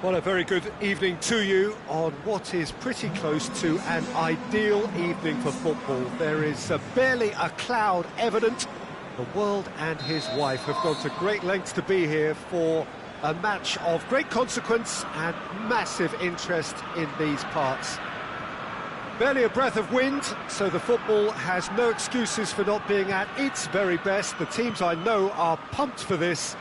Well, a very good evening to you on what is pretty close to an ideal evening for football. There is barely a cloud evident. The world and his wife have gone to great lengths to be here for a match of great consequence and massive interest in these parts. Barely a breath of wind, so the football has no excuses for not being at its very best. The teams I know are pumped for this.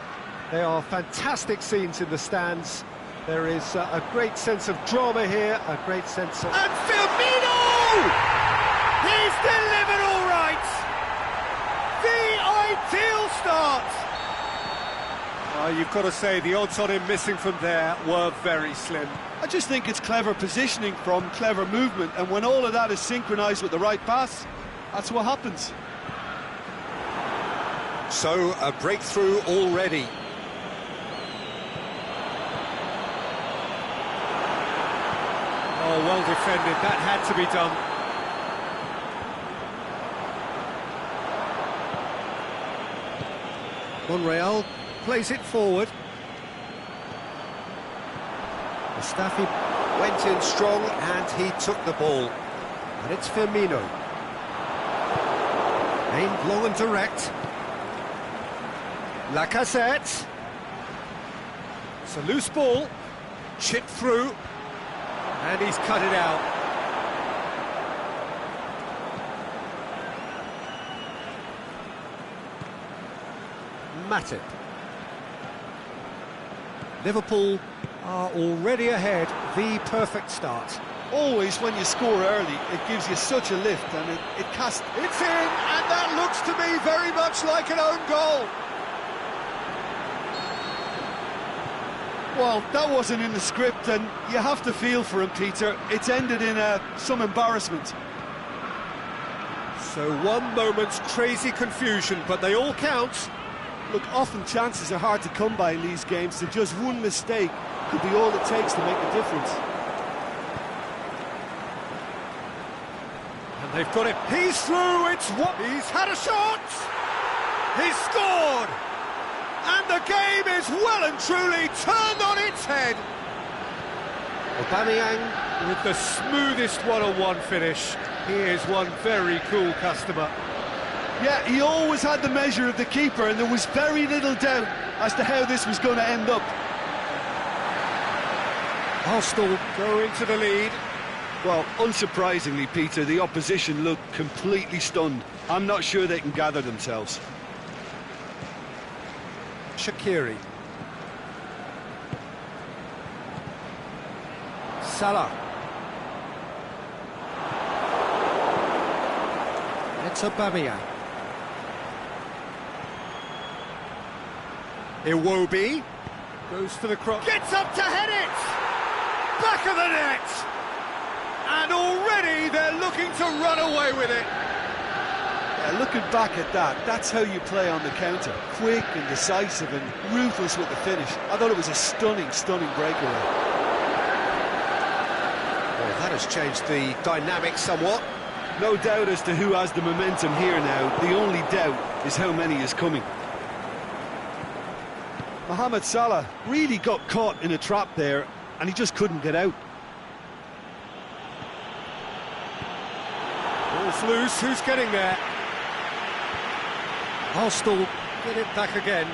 They are fantastic scenes in the stands. There is a great sense of drama here, a great sense of... And Firmino! He's delivered all right! The ideal start! You've got to say, the odds on him missing from there were very slim. I just think it's clever positioning from clever movement, and when all of that is synchronised with the right pass, that's what happens. So, a breakthrough already. Oh, well defended, that had to be done. Monreal plays it forward. Mustafi went in strong and he took the ball. And it's Firmino. Aimed long and direct. Lacazette. It's a loose ball. Chipped through. And he's cut it out. Matip. Liverpool are already ahead, the perfect start. Always when you score early, it gives you such a lift, and it casts... It's in, and that looks to me very much like an own goal. Well, that wasn't in the script, and you have to feel for him, Peter. It's ended in some embarrassment. So one moment's crazy confusion, but they all count. Look, often chances are hard to come by in these games, so just one mistake could be all it takes to make a difference. And they've got it. He's through, it's what? He's had a shot! He's scored! And the game is well and truly turned on its head. Aubameyang with the smoothest one-on-one finish. He is one very cool customer. Yeah, he always had the measure of the keeper, and there was very little doubt as to how this was going to end up. Arsenal go into the lead. Well, unsurprisingly, Peter, the opposition looked completely stunned. I'm not sure they can gather themselves. Shaqiri. Salah. It's Aubameyang. Iwobi goes for the cross. Gets up to head it! Back of the net! And already they're looking to run away with it. Yeah, looking back at that, that's how you play on the counter. Quick and decisive and ruthless with the finish. I thought it was a stunning, stunning breakaway. Well, that has changed the dynamic somewhat. No doubt as to who has the momentum here now. The only doubt is how many is coming. Mohamed Salah really got caught in a trap there, and he just couldn't get out. Ball's loose, who's getting there? Arsenal get it back again.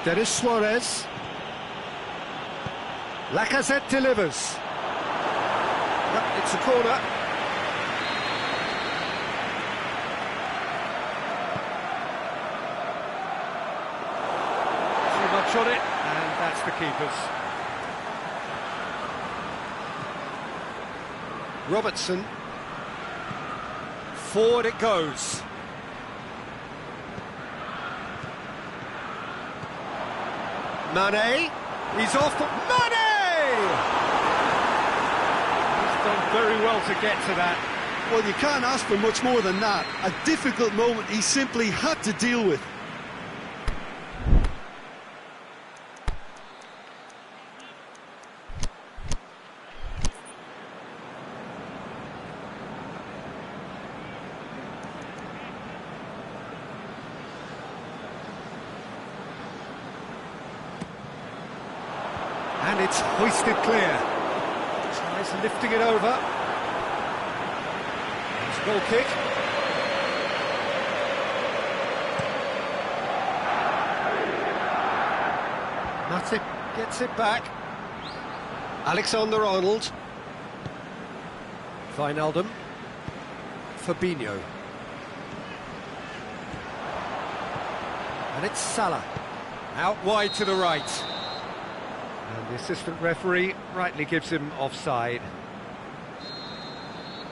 Denis Suarez. Lacazette delivers. Yep, it's a corner. Too much on it, and that's the keeper's. Robertson. Forward it goes. Mane. He's off. Mane! He's done very well to get to that. Well, you can't ask for much more than that. A difficult moment he simply had to deal with. And it's hoisted clear. Tries lifting it over. It's a goal kick. Matip gets it back. Alexander-Arnold. Wijnaldum. Fabinho. And it's Salah. Out wide to the right. And the assistant referee rightly gives him offside.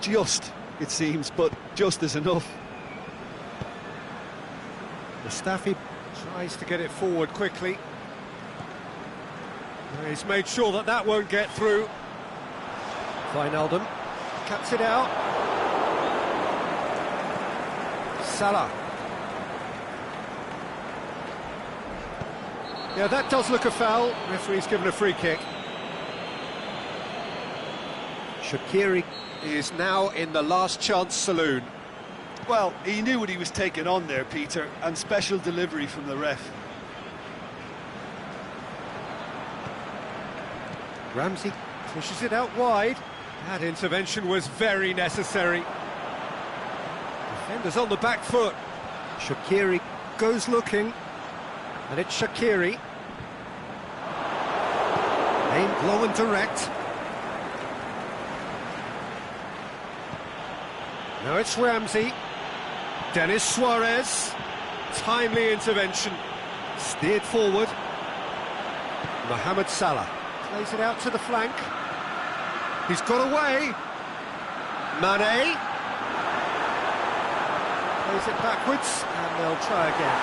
Just, it seems, but just is enough. Mustafi tries to get it forward quickly. He's made sure that that won't get through. Wijnaldum cuts it out. Salah. Yeah, that does look a foul. Referee's given a free kick. Shaqiri is now in the last chance saloon. Well, he knew what he was taking on there, Peter, and special delivery from the ref. Ramsey pushes it out wide. That intervention was very necessary. Defenders on the back foot. Shaqiri goes looking. And it's Shaqiri. Aimed low and direct. Now it's Ramsey. Denis Suarez. Timely intervention. Steered forward. Mohamed Salah. Plays it out to the flank. He's got away. Mane. Plays it backwards, and they'll try again.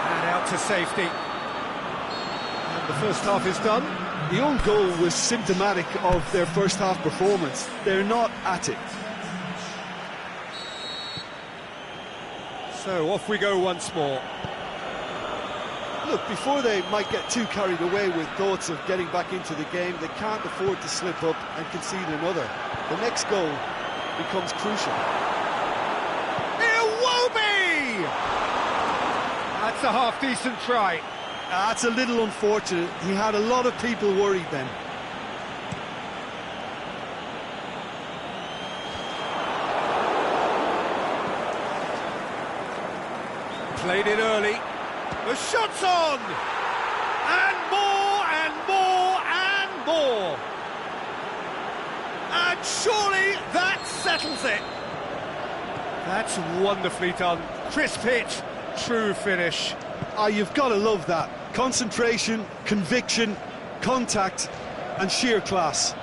And out to safety. And the first half is done. The own goal was symptomatic of their first half performance. They're not at it. So off we go once more. Look, before they might get too carried away with thoughts of getting back into the game, they can't afford to slip up and concede another. The next goal becomes crucial. Iwobi! That's a half-decent try. That's a little unfortunate. He had a lot of people worried then. Played it early. The shot's on! And more, and more, and more! And surely that settles it! That's wonderfully done. Crisp hit, true finish. Ah, you've got to love that. Concentration, conviction, contact, and sheer class.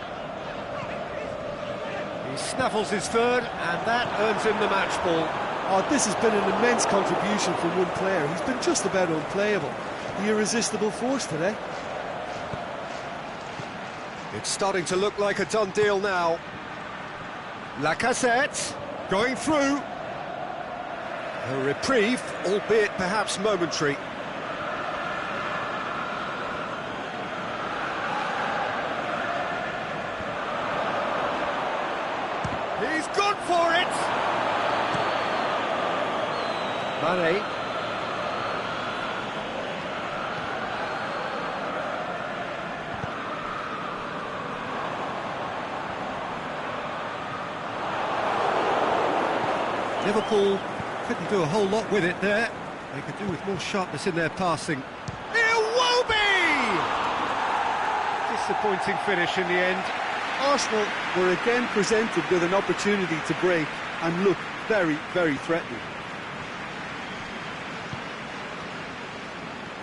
He snaffles his third, and that earns him the match ball. Oh, this has been an immense contribution from one player. He's been just about unplayable. The irresistible force today. It's starting to look like a done deal now. Lacazette going through. A reprieve, albeit perhaps momentary. He's gone for it! Mane. Liverpool couldn't do a whole lot with it there. They could do with more sharpness in their passing. Iwobi! Disappointing finish in the end. Arsenal were again presented with an opportunity to break and look very, very threatening.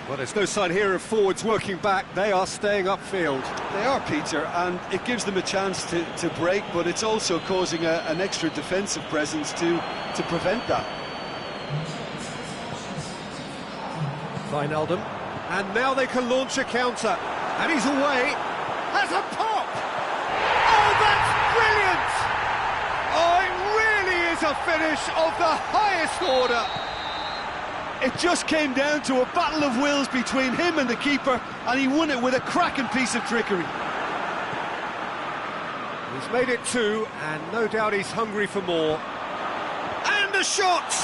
Well, there's no sign here of forwards working back. They are staying upfield. They are, Peter, and it gives them a chance to break, but it's also causing an extra defensive presence to prevent that. Wijnaldum. And now they can launch a counter. And he's away. Has a pop! Oh, that's brilliant! Oh, it really is a finish of the highest order. It just came down to a battle of wills between him and the keeper, and he won it with a cracking piece of trickery. He's made it two, and no doubt he's hungry for more. And a shot!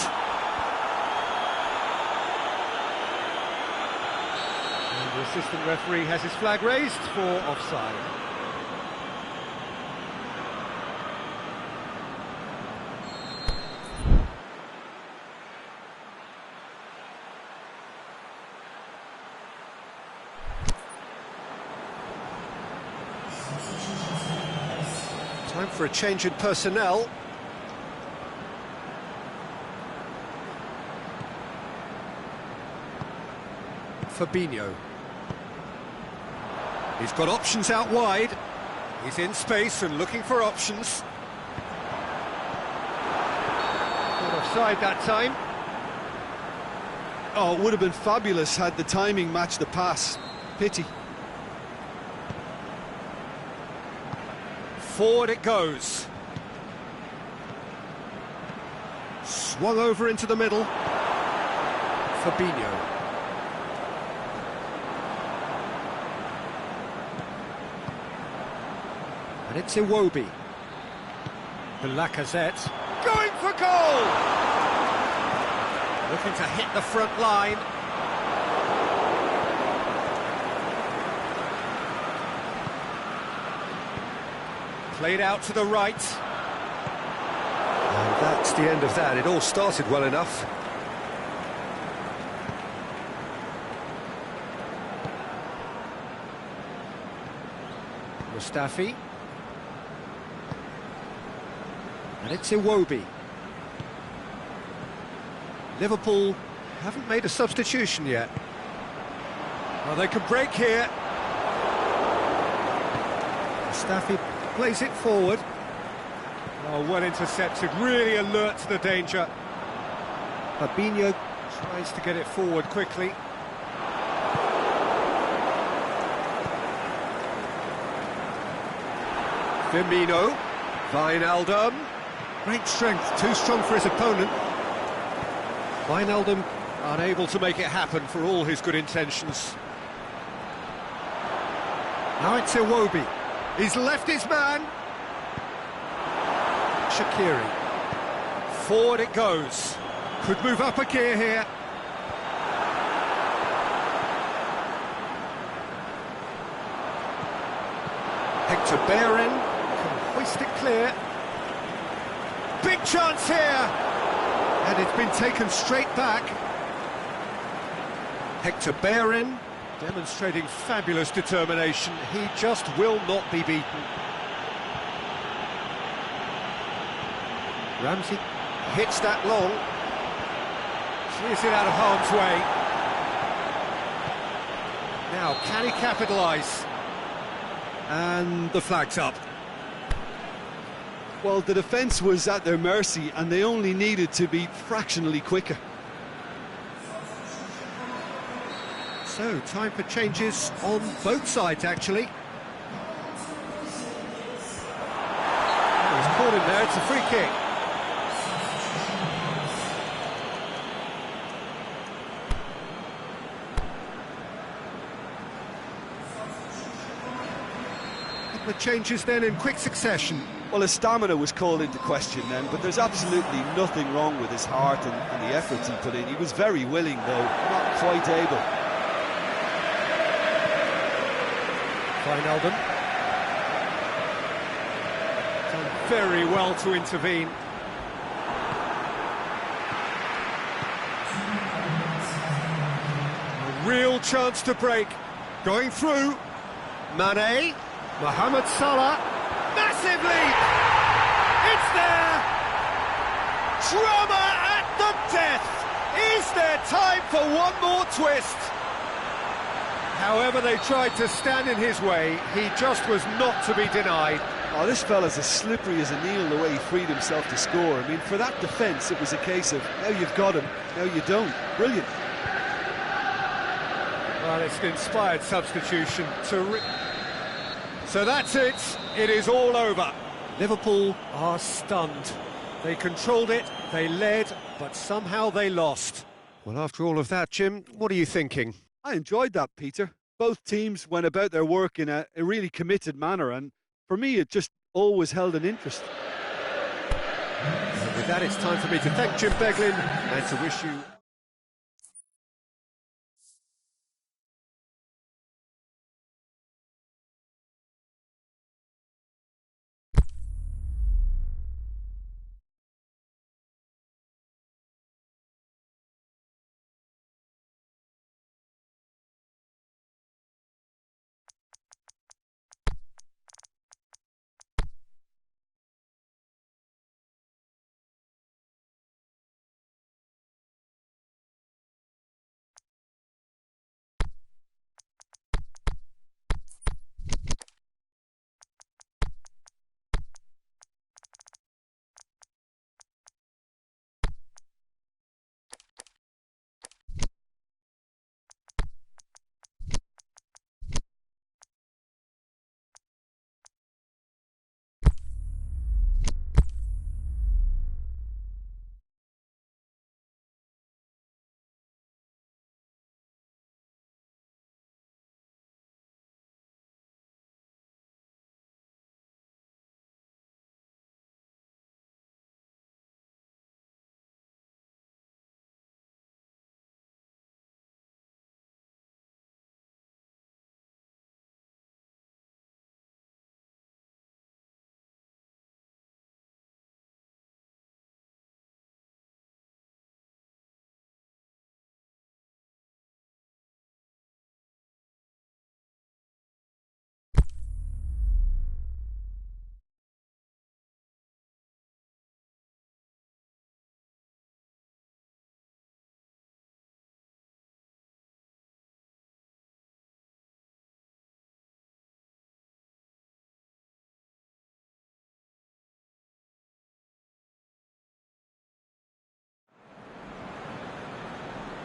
And The assistant referee has his flag raised for offside. Time for a change in personnel. Fabinho. He's got options out wide. He's in space and looking for options. Not offside that time. Oh, it would have been fabulous had the timing matched the pass. Pity. Forward it goes. Swung over into the middle. Fabinho. And it's Iwobi. The Lacazette. Going for goal! Looking to hit the front line. Played out to the right. And that's the end of that. It all started well enough. Mustafi. And it's Iwobi. Liverpool haven't made a substitution yet. Well, they could break here. Mustafi plays it forward. Oh, well intercepted, really alert to the danger. Fabinho tries to get it forward quickly. Firmino. Wijnaldum. Great strength, too strong for his opponent. Wijnaldum unable to make it happen for all his good intentions. Now it's Iwobi. He's left his man. Shaqiri. Forward it goes. Could move up a gear here. Hector Bellerin can hoist it clear. Big chance here. And it's been taken straight back. Hector Bellerin demonstrating fabulous determination. He just will not be beaten. Ramsey hits that long. Clears it out of harm's way. Now, can he capitalise? And the flag's up. Well, the defence was at their mercy and they only needed to be fractionally quicker. So, time for changes on both sides, actually. Oh, he's caught him there, it's a free kick. The changes then in quick succession. Well, his stamina was called into question then, but there's absolutely nothing wrong with his heart and the efforts he put in. He was very willing, though, not quite able. Wijnaldum. Done very well to intervene. A real chance to break. Going through. Mane. Mohamed Salah. Massive leap! It's there! Drama at the death! Is there time for one more twist? However they tried to stand in his way, he just was not to be denied. Oh, this fella's as slippery as a needle the way he freed himself to score. I mean, for that defence, it was a case of, now you've got him, now you don't. Brilliant. Well, it's an inspired substitution. So that's it. It is all over. Liverpool are stunned. They controlled it, they led, but somehow they lost. Well, after all of that, Jim, what are you thinking? I enjoyed that, Peter. Both teams went about their work in a really committed manner, and for me, it just always held an interest. And with that, it's time for me to thank Jim Beglin and to wish you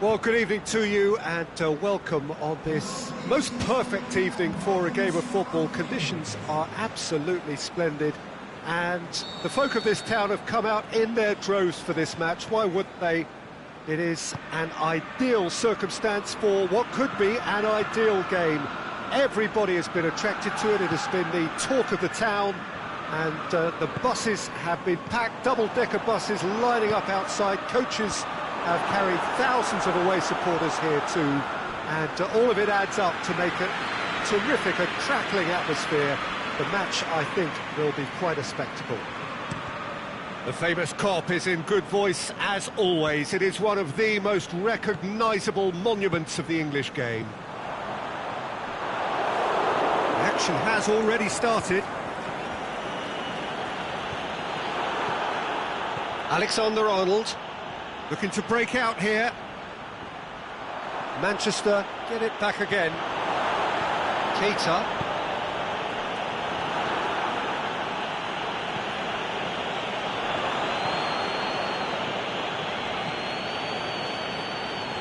Well, good evening to you and welcome on this most perfect evening for a game of football. Conditions are absolutely splendid and the folk of this town have come out in their droves for this match. Why wouldn't they? It is an ideal circumstance for what could be an ideal game. Everybody has been attracted to it. It has been the talk of the town and the buses have been packed, double-decker buses lining up outside. Coaches have carried thousands of away supporters here too, and all of it adds up to make a terrific, a crackling atmosphere. The match, I think, will be quite a spectacle. The famous Kop is in good voice as always. It is one of the most recognisable monuments of the English game. The action has already started. Alexander-Arnold looking to break out here. Manchester get it back again. Keita.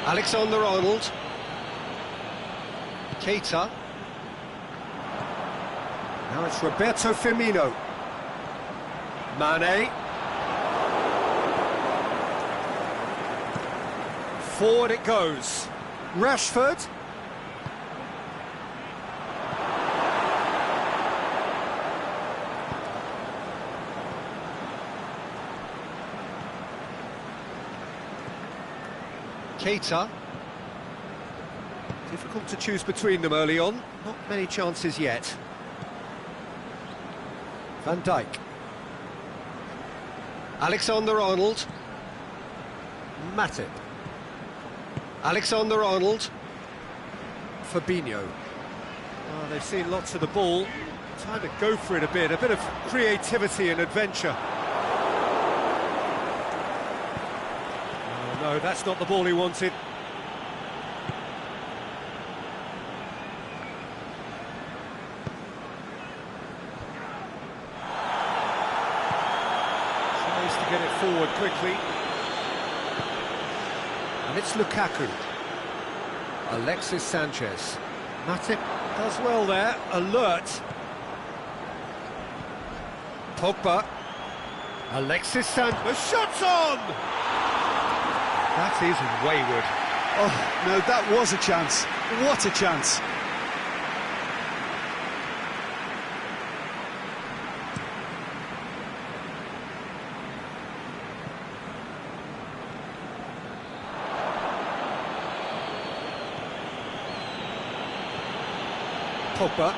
Alexander-Arnold. Keita. Now it's Roberto Firmino. Mane. Forward it goes. Rashford. Keita. Difficult to choose between them early on. Not many chances yet. Van Dijk. Alexander-Arnold. Matip. Alexander-Arnold. Fabinho. Oh, they've seen lots of the ball. Time to go for it a bit of creativity and adventure. Oh, no, that's not the ball he wanted. Tries to get it forward quickly. And it's Lukaku. Alexis Sanchez. Matip does well there, alert. Pogba. Alexis Sanchez. The shot's on! That is wayward. Oh, no, that was a chance. What a chance. Pogba.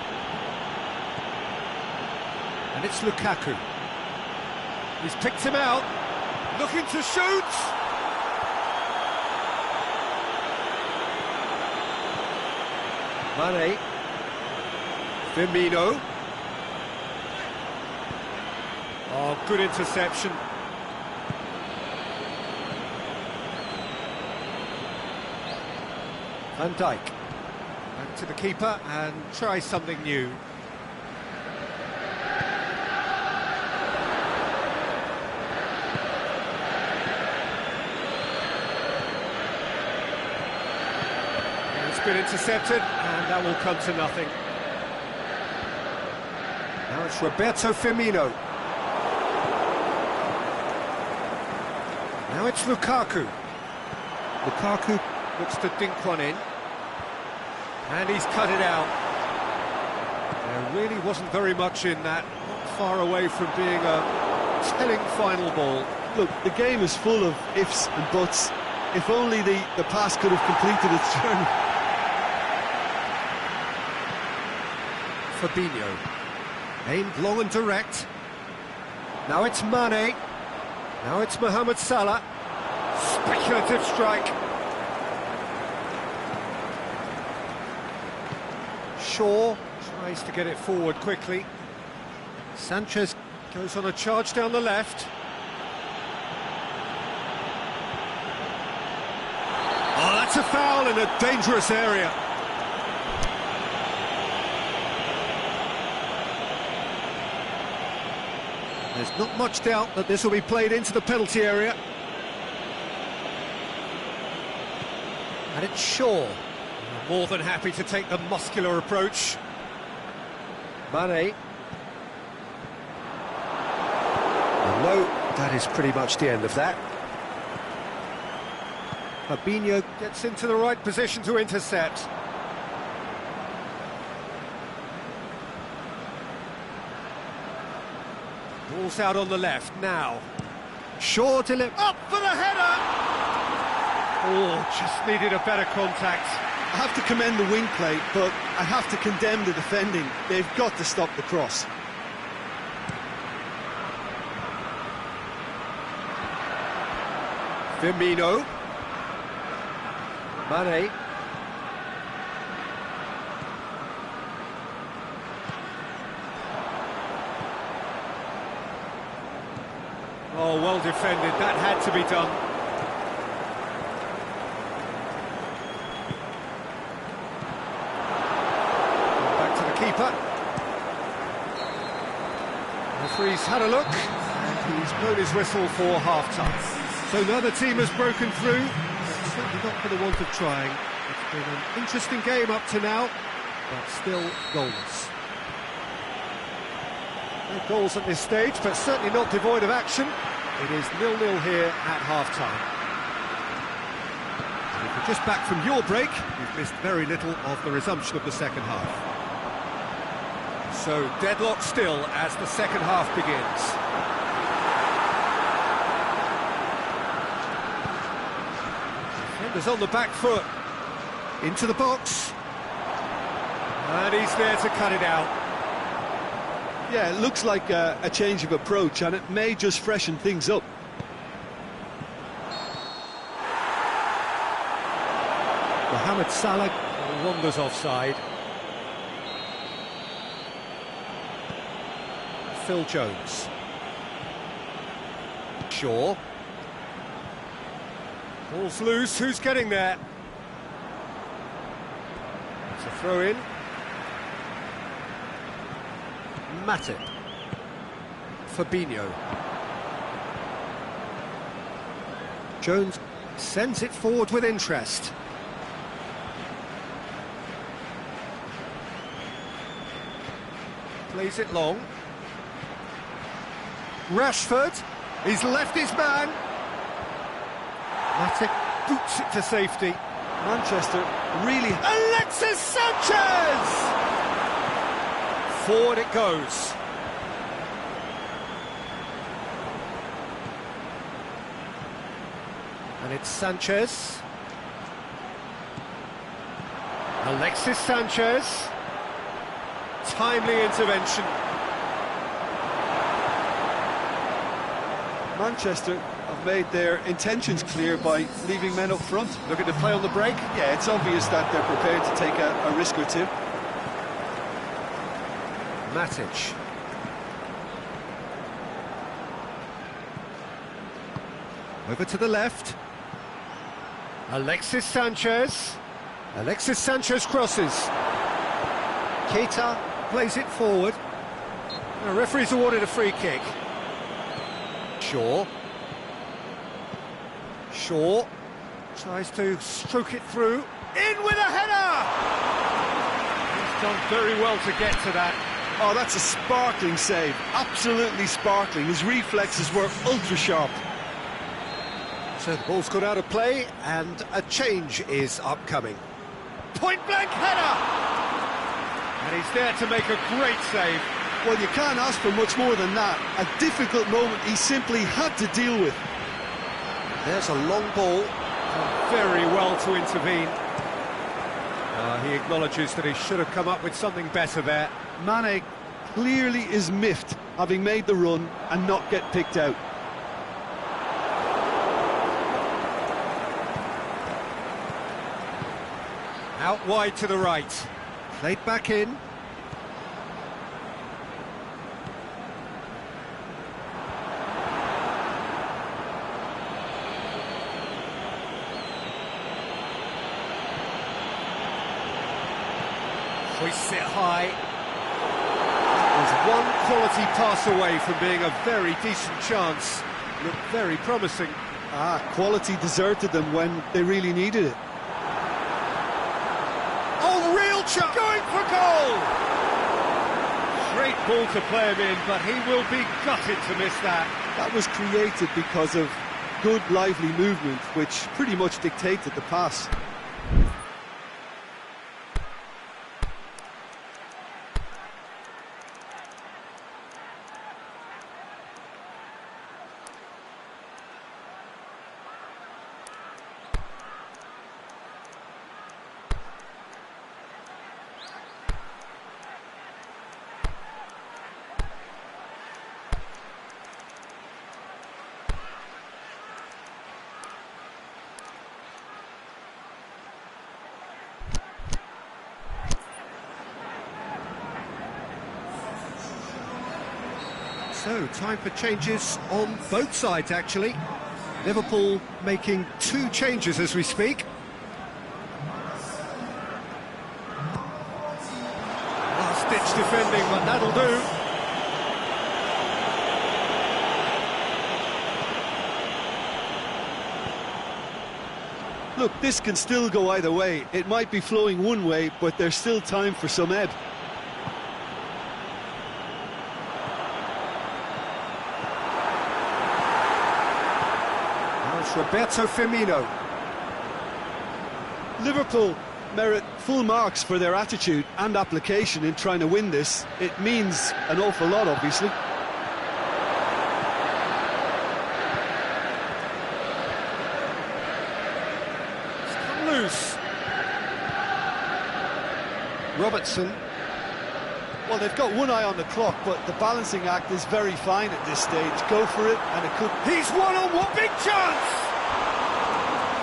And it's Lukaku. He's picked him out. Looking to shoot. Mane. Firmino. Oh, good interception. Van Dijk. Back to the keeper and try something new. It's been intercepted and that will come to nothing. Now it's Roberto Firmino. Now it's Lukaku. Lukaku looks to dink one in. And he's cut it out. There really wasn't very much in that, not far away from being a telling final ball. Look, the game is full of ifs and buts. If only the pass could have completed its journey. Fabinho. Aimed long and direct. Now it's Mane. Now it's Mohamed Salah. Speculative strike. Shaw tries to get it forward quickly. Sanchez goes on a charge down the left. Oh, that's a foul in a dangerous area. There's not much doubt that this will be played into the penalty area. And it's Shaw. More than happy to take the muscular approach. Mane. And no, that is pretty much the end of that. Fabinho gets into the right position to intercept. Ball's out on the left now. Shaw up for the header! Oh, just needed a better contact. I have to commend the wing play, but I have to condemn the defending. They've got to stop the cross. Firmino. Mane. Oh, well defended. That had to be done. Back to the keeper. The referee's had a look, and he's blown his whistle for half-time. So another team has broken through, but certainly not for the want of trying. It's been an interesting game up to now, but still goalless. No goals at this stage, but certainly not devoid of action. It is 0-0 here at half-time. And if you're just back from your break, you've missed very little of the resumption of the second half. So deadlock still as the second half begins. Defenders on the back foot, into the box, and he's there to cut it out. Yeah, it looks like a change of approach, and it may just freshen things up. Mohamed Salah wanders offside. Phil Jones. Shaw. Ball's loose, who's getting there? It's a throw-in. Matip. Fabinho. Jones sends it forward with interest. Plays it long. Rashford, he's left his man. Matip boots it to safety. Manchester really... Alexis Sanchez! Forward it goes. And it's Sanchez. Alexis Sanchez. Timely intervention. Manchester have made their intentions clear by leaving men up front. Looking to play on the break. Yeah, it's obvious that they're prepared to take a risk or two. Matic. Over to the left. Alexis Sanchez. Alexis Sanchez crosses. Keita plays it forward. The referee's awarded a free kick. Shaw. Shaw tries to stroke it through. In with a header! He's done very well to get to that. Oh, that's a sparkling save. Absolutely sparkling. His reflexes were ultra-sharp. So the ball's got out of play, and a change is upcoming. Point-blank header! And he's there to make a great save. Well, you can't ask for much more than that. A difficult moment he simply had to deal with. There's a long ball. Done very well to intervene. He acknowledges that he should have come up with something better there. Mane clearly is miffed, having made the run and not get picked out. Out wide to the right. Played back in. Hoists it high. Was one quality pass away from being a very decent chance. Looked very promising. Quality deserted them when they really needed it. shot! Going for goal! Great ball to play him in, but he will be gutted to miss that. That was created because of good, lively movement, which pretty much dictated the pass. So, time for changes on both sides, actually. Liverpool making 2 changes as we speak. Last-ditch defending, but that'll do. Look, this can still go either way. It might be flowing one way, but there's still time for some ebb. It's Roberto Firmino. Liverpool merit full marks for their attitude and application in trying to win this. It means an awful lot, obviously. It's come loose. Robertson. Well, they've got one eye on the clock, but the balancing act is very fine at this stage. Go for it, and it could... He's one-on-one, big chance!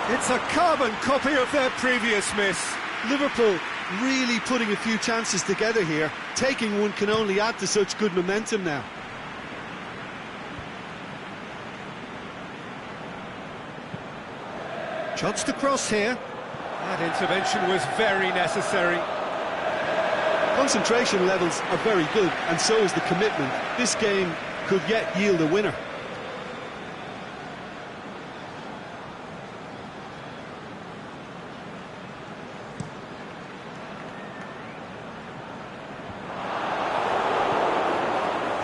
It's a carbon copy of their previous miss. Liverpool really putting a few chances together here. Taking one can only add to such good momentum now. Chance to cross here. That intervention was very necessary. Concentration levels are very good, and so is the commitment. This game could yet yield a winner.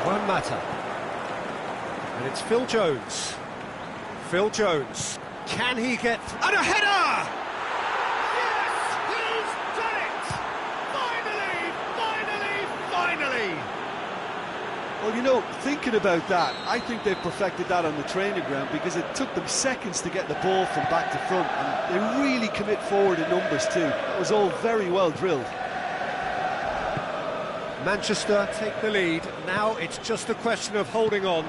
Juan Mata. And it's Phil Jones. Phil Jones. Can he get... And a header! Well, you know, thinking about that, I think they've perfected that on the training ground, because it took them seconds to get the ball from back to front, and they really commit forward in numbers too. It was all very well drilled. Manchester take the lead. Now it's just a question of holding on.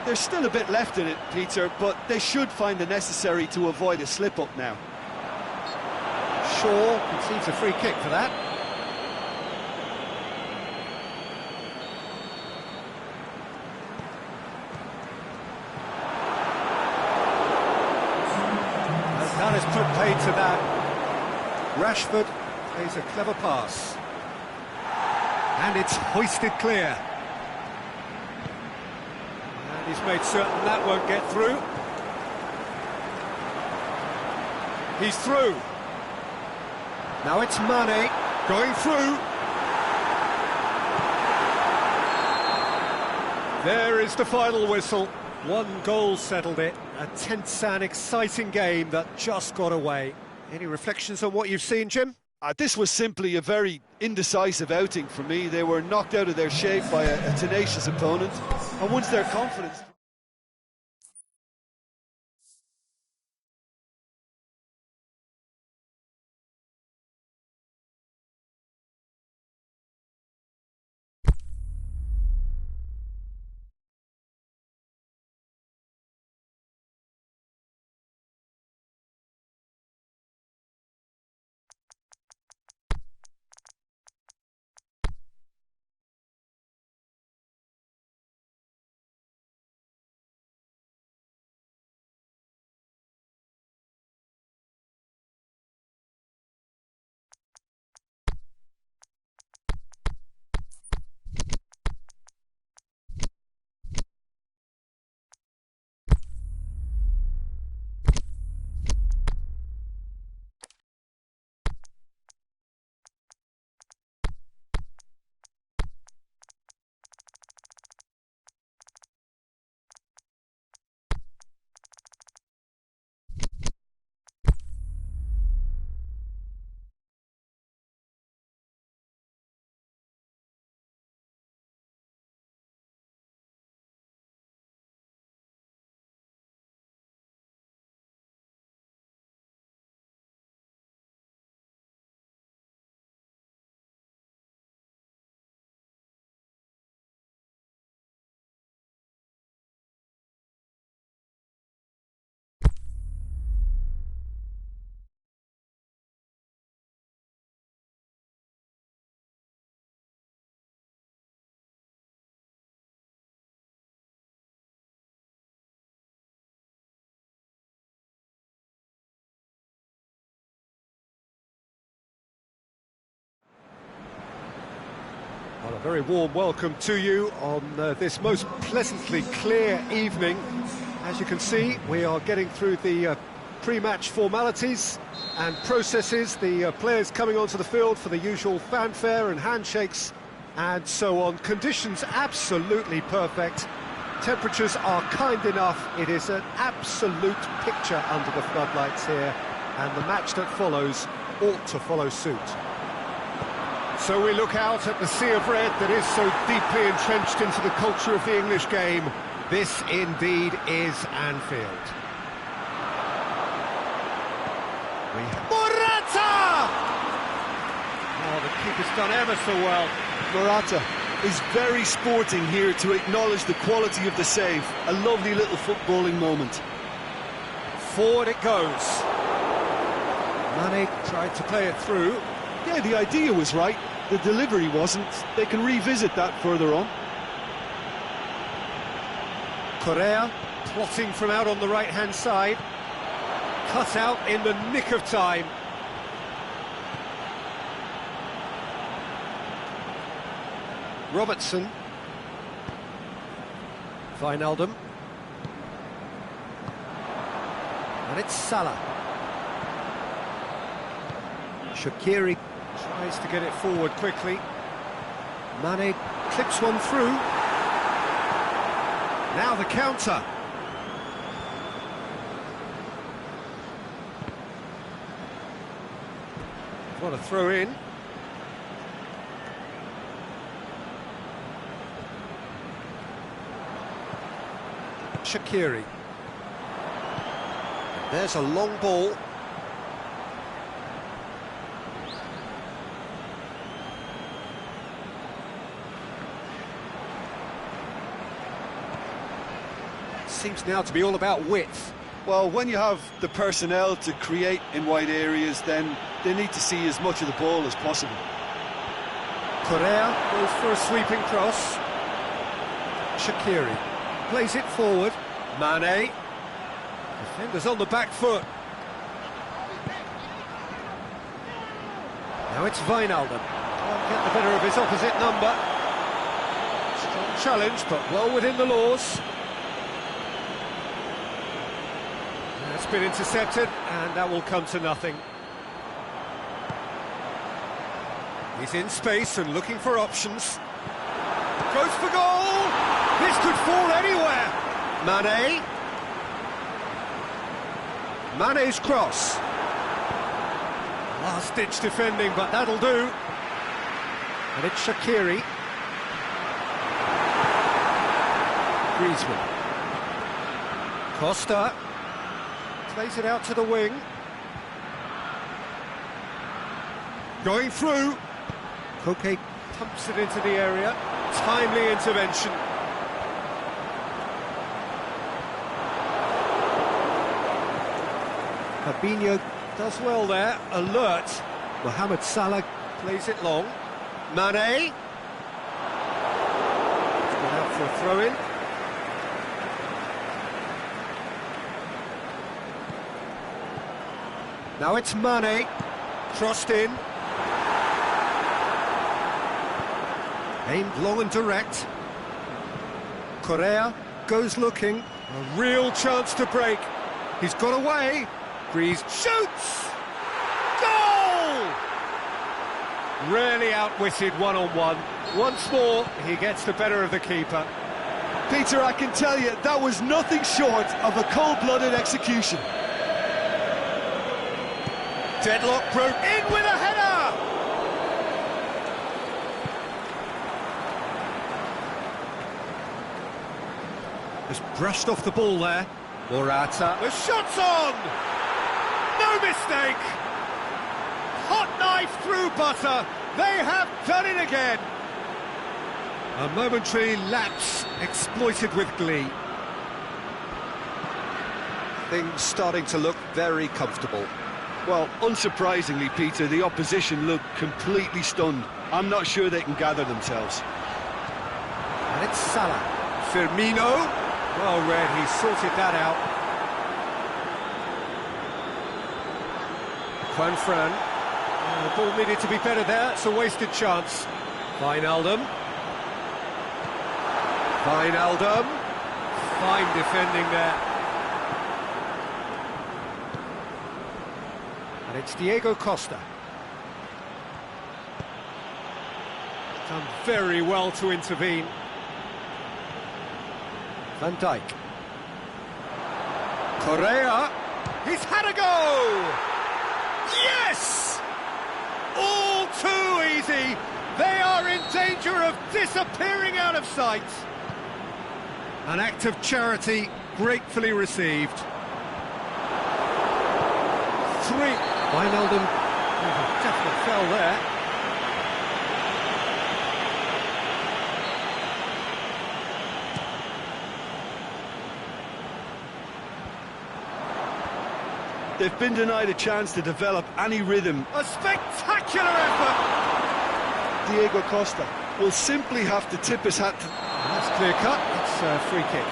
There's still a bit left in it, Peter, but they should find the necessary to avoid a slip-up now. Shaw concedes a free kick for that. That has put paid to that. Rashford plays a clever pass. And it's hoisted clear. And he's made certain that won't get through. He's through. Now it's Mane Going through. There is the final whistle. 1 goal settled it. A tense and exciting game that just got away. Any reflections on what you've seen, Jim? This was simply a very indecisive outing for me. They were knocked out of their shape by a tenacious opponent, and once their confidence... A very warm welcome to you on this most pleasantly clear evening. As you can see, we are getting through the pre-match formalities and processes, the players coming onto the field for the usual fanfare and handshakes and so on. Conditions absolutely perfect. Temperatures are kind enough. It is an absolute picture under the floodlights here, and the match that follows ought to follow suit. So we look out at the sea of red that is so deeply entrenched into the culture of the English game. This indeed is Anfield. Morata! Oh, the keeper's done ever so well. Morata is very sporting here to acknowledge the quality of the save. A lovely little footballing moment. Forward it goes. Mane tried to play it through. Yeah, the idea was right. The delivery wasn't. They can revisit that further on. Correa plotting from out on the right-hand side. Cut out in the nick of time. Robertson. Wijnaldum. And it's Salah. Shaqiri tries to get it forward quickly. Mane clips one through. Now the counter. What a throw in. Shaqiri. There's a long ball. Seems now to be all about width. Well, when you have the personnel to create in wide areas, then they need to see as much of the ball as possible. Correa goes for a sweeping cross. Shaqiri plays it forward. Mane. Defenders on the back foot. Now it's Wijnaldum. Can't get the better of his opposite number. Strong challenge, but well within the laws. That's been intercepted, and that will come to nothing. He's in space and looking for options. Goes for goal! This could fall anywhere! Mane. Mane's cross. Last-ditch defending, but that'll do. And it's Shaqiri. Griezmann. Costa. Plays it out to the wing. Going through. Koke pumps it into the area. Timely intervention. Fabinho does well there. Alert. Mohamed Salah plays it long. Mane. It's gone out for a throw-in. Now it's Mane, crossed in. Aimed long and direct. Correa goes looking. A real chance to break. He's got away. Greaves shoots! Goal! Really outwitted one-on-one. Once more, he gets the better of the keeper. Peter, I can tell you, that was nothing short of a cold-blooded execution. Deadlock broke in with a header! Just brushed off the ball there. Morata. The shot's on! No mistake! Hot knife through butter. They have done it again. A momentary lapse exploited with glee. Things starting to look very comfortable. Well, unsurprisingly, Peter, the opposition look completely stunned. I'm not sure they can gather themselves. And it's Salah. Firmino. Well read, he sorted that out. Juanfran. The ball needed to be better there, it's a wasted chance. Wijnaldum. Wijnaldum. Fine defending there. And it's Diego Costa. Done very well to intervene. Van Dijk. Correa. He's had a go! Yes! All too easy. They are in danger of disappearing out of sight. An act of charity gratefully received. 3. Wijnaldum definitely fell there. They've been denied a chance to develop any rhythm. A spectacular effort! Diego Costa will simply have to tip his hat to... That's clear cut, it's a free kick.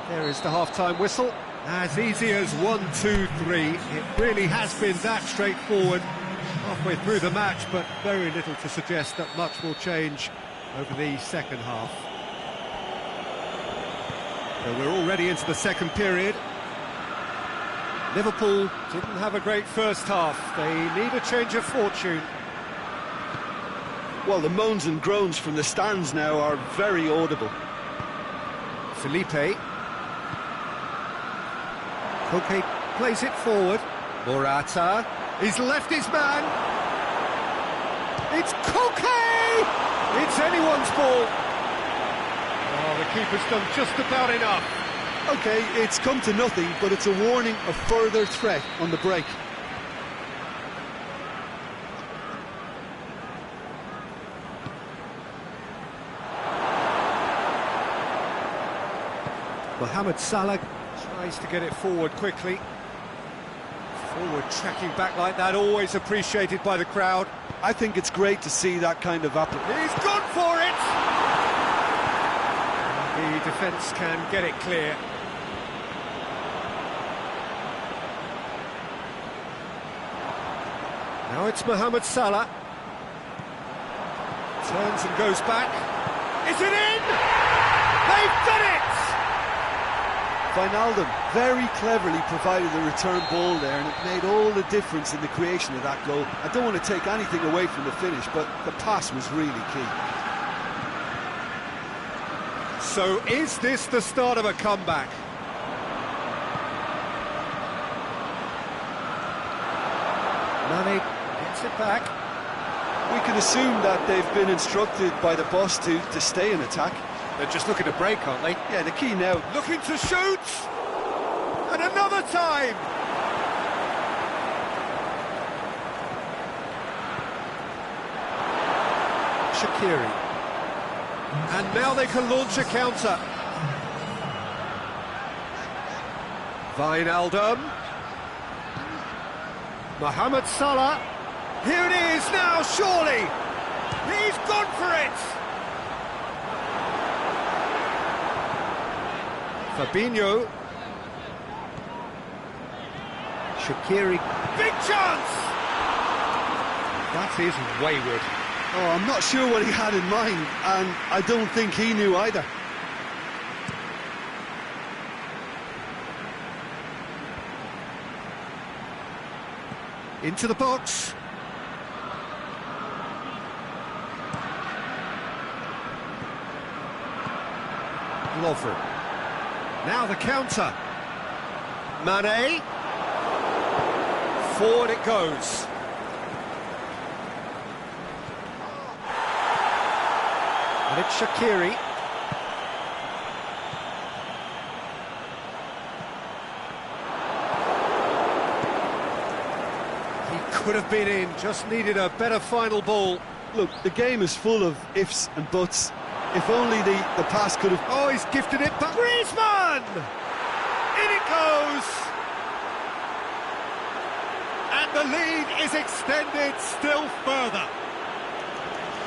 There is the half-time whistle. As easy as 1, 2, 3. It really has been that straightforward halfway through the match, but very little to suggest that much will change over the second half. So we're already into the second period. Liverpool didn't have a great first half. They need a change of fortune. Well, the moans and groans from the stands now are very audible. Felipe. Koke plays it forward. Morata. He's left his man. It's Koke! It's anyone's ball. Oh, the keeper's done just about enough. OK, it's come to nothing, but it's a warning of further threat on the break. Mohamed Salah tries to get it forward quickly. Forward tracking back like that, always appreciated by the crowd. I think it's great to see that kind of application. He's gone for it! The defence can get it clear. Now it's Mohamed Salah. Turns and goes back. Is it in? They've done it! Wijnaldum very cleverly provided the return ball there, and it made all the difference in the creation of that goal. I don't want to take anything away from the finish, but the pass was really key. So is this the start of a comeback? Mane gets it back. We can assume that they've been instructed by the boss to stay in attack. They're just looking to break, aren't they? Yeah, the key now. Looking to shoot! And another time! Shaqiri. And now they can launch a counter. Wijnaldum. Mohamed Salah. Here it is now, surely! He's gone for it! Fabinho. Shaqiri. Big chance! That is wayward. Oh, I'm not sure what he had in mind, and I don't think he knew either. Into the box. Lovren. Now the counter. Mane. Forward it goes. And it's Shaqiri. He could have been in, just needed a better final ball. Look, the game is full of ifs and buts. If only the pass could have... Oh, he's gifted it back. Griezmann! In it goes! And the lead is extended still further.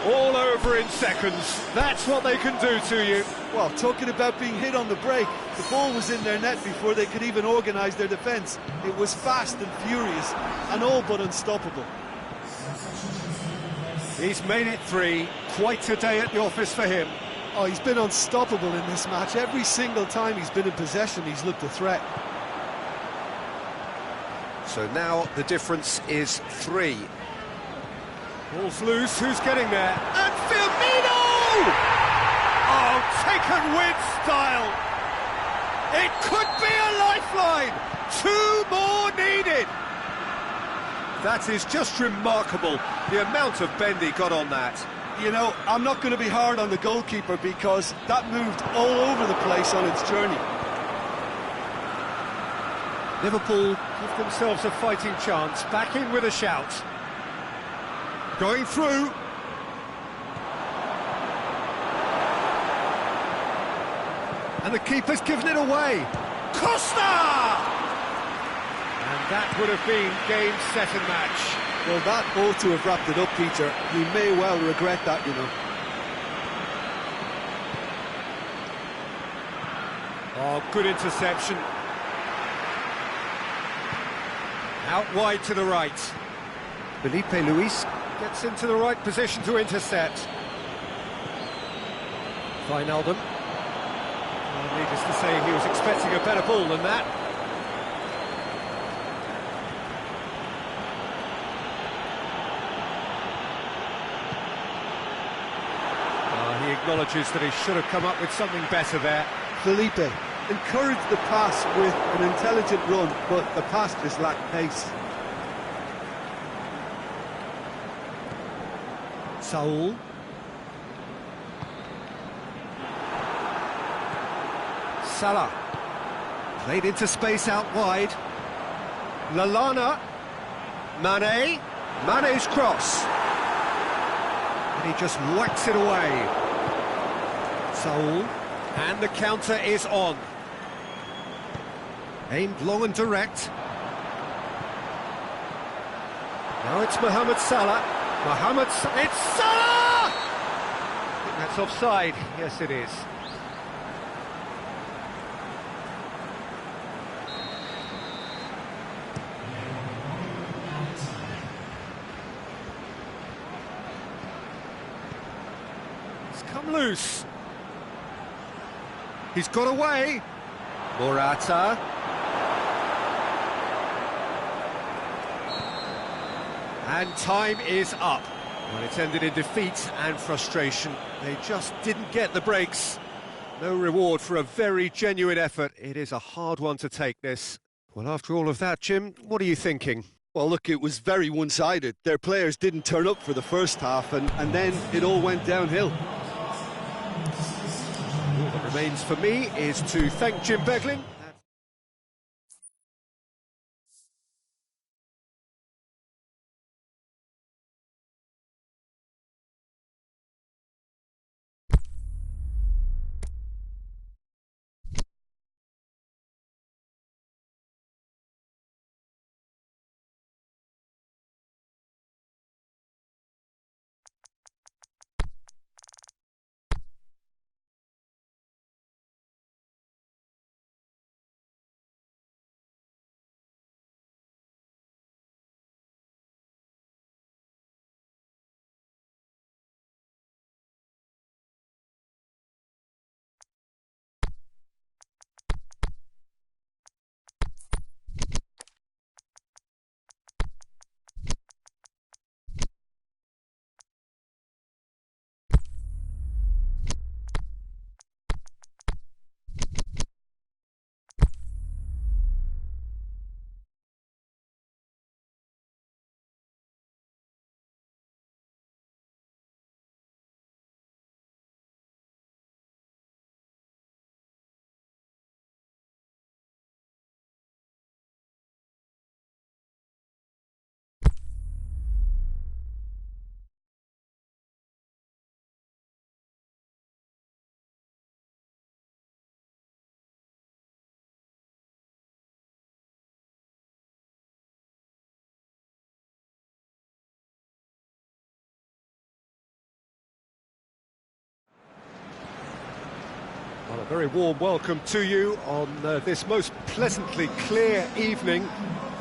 All over in seconds. That's what they can do to you. Well, talking about being hit on the break, the ball was in their net before they could even organise their defence. It was fast and furious, and all but unstoppable. He's made it 3. Quite a day at the office for him. Oh, he's been unstoppable in this match. Every single time he's been in possession, he's looked a threat. So now the difference is 3. Ball's loose, who's getting there? And Firmino! Oh, taken with style! It could be a lifeline! 2 more needed! That is just remarkable, the amount of bend he got on that. You know, I'm not going to be hard on the goalkeeper because that moved all over the place on its journey. Liverpool give themselves a fighting chance, back in with a shout. Going through. And the keeper's given it away. Costa! And that would have been game, set and match. Well, that ought to have wrapped it up, Peter. He may well regret that, you know. Oh, good interception. Out wide to the right. Felipe Luis gets into the right position to intercept. Wijnaldum. Well, needless to say, he was expecting a better ball than that. He acknowledges that he should have come up with something better there. Felipe encouraged the pass with an intelligent run, but the pass just lacked pace. Saul. Salah. Played into space out wide. Lallana. Mane. Mane's cross. And he just whacks it away. Saul. And the counter is on. Aimed long and direct. Now it's Mohamed Salah. It's Salah! I think that's offside. Yes, it is. It's come loose. He's got away. Morata. And time is up. Well, it's ended in defeat and frustration. They just didn't get the breaks. No reward for a very genuine effort. It is a hard one to take, this. Well, after all of that, Jim, what are you thinking? Well, look, it was very one-sided. Their players didn't turn up for the first half, and then it all went downhill. All that remains for me is to thank Jim Beglin. Well, a very warm welcome to you on this most pleasantly clear evening.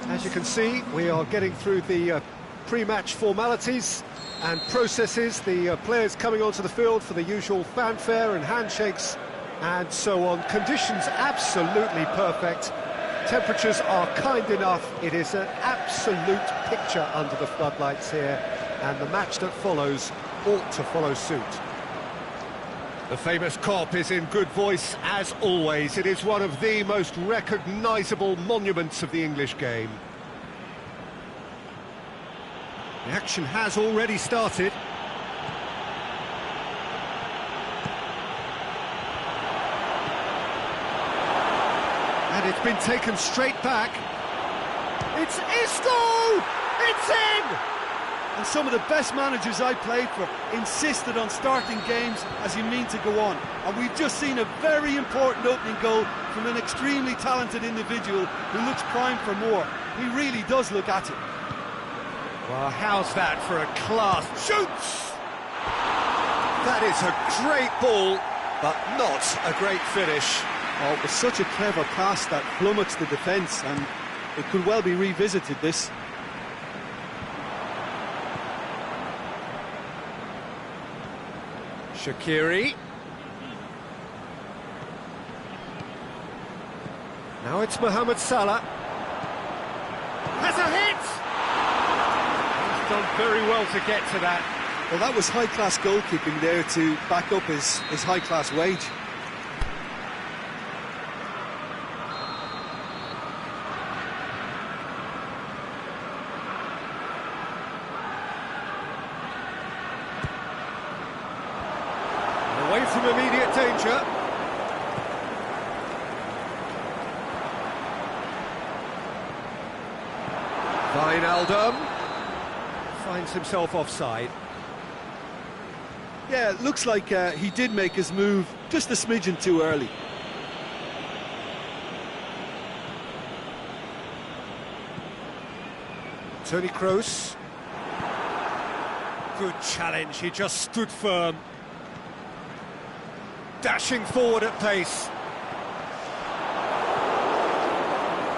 As you can see, we are getting through the pre-match formalities. and processes, the players coming onto the field for the usual fanfare and handshakes and so on. Conditions absolutely perfect. Temperatures are kind enough. It is an absolute picture under the floodlights here, and the match that follows ought to follow suit. The famous Kop is in good voice as always. It is one of the most recognisable monuments of the English game. The action has already started. And it's been taken straight back. It's Isco! It's in! And some of the best managers I played for insisted on starting games as you mean to go on. And we've just seen a very important opening goal from an extremely talented individual who looks primed for more. He really does look at it. Well, how's that for a class? Shoots! That is a great ball, but not a great finish. Oh, it was such a clever pass that flummoxed the defence, and it could well be revisited, this. Shaqiri. Now it's Mohamed Salah. Has a hit! He's done very well to get to that. Well, that was high-class goalkeeping there to back up his high-class wage. Away from immediate danger. Wijnaldum finds himself offside. Yeah, it looks like he did make his move just a smidgen too early. Toni Kroos. Good challenge, he just stood firm. Dashing forward at pace.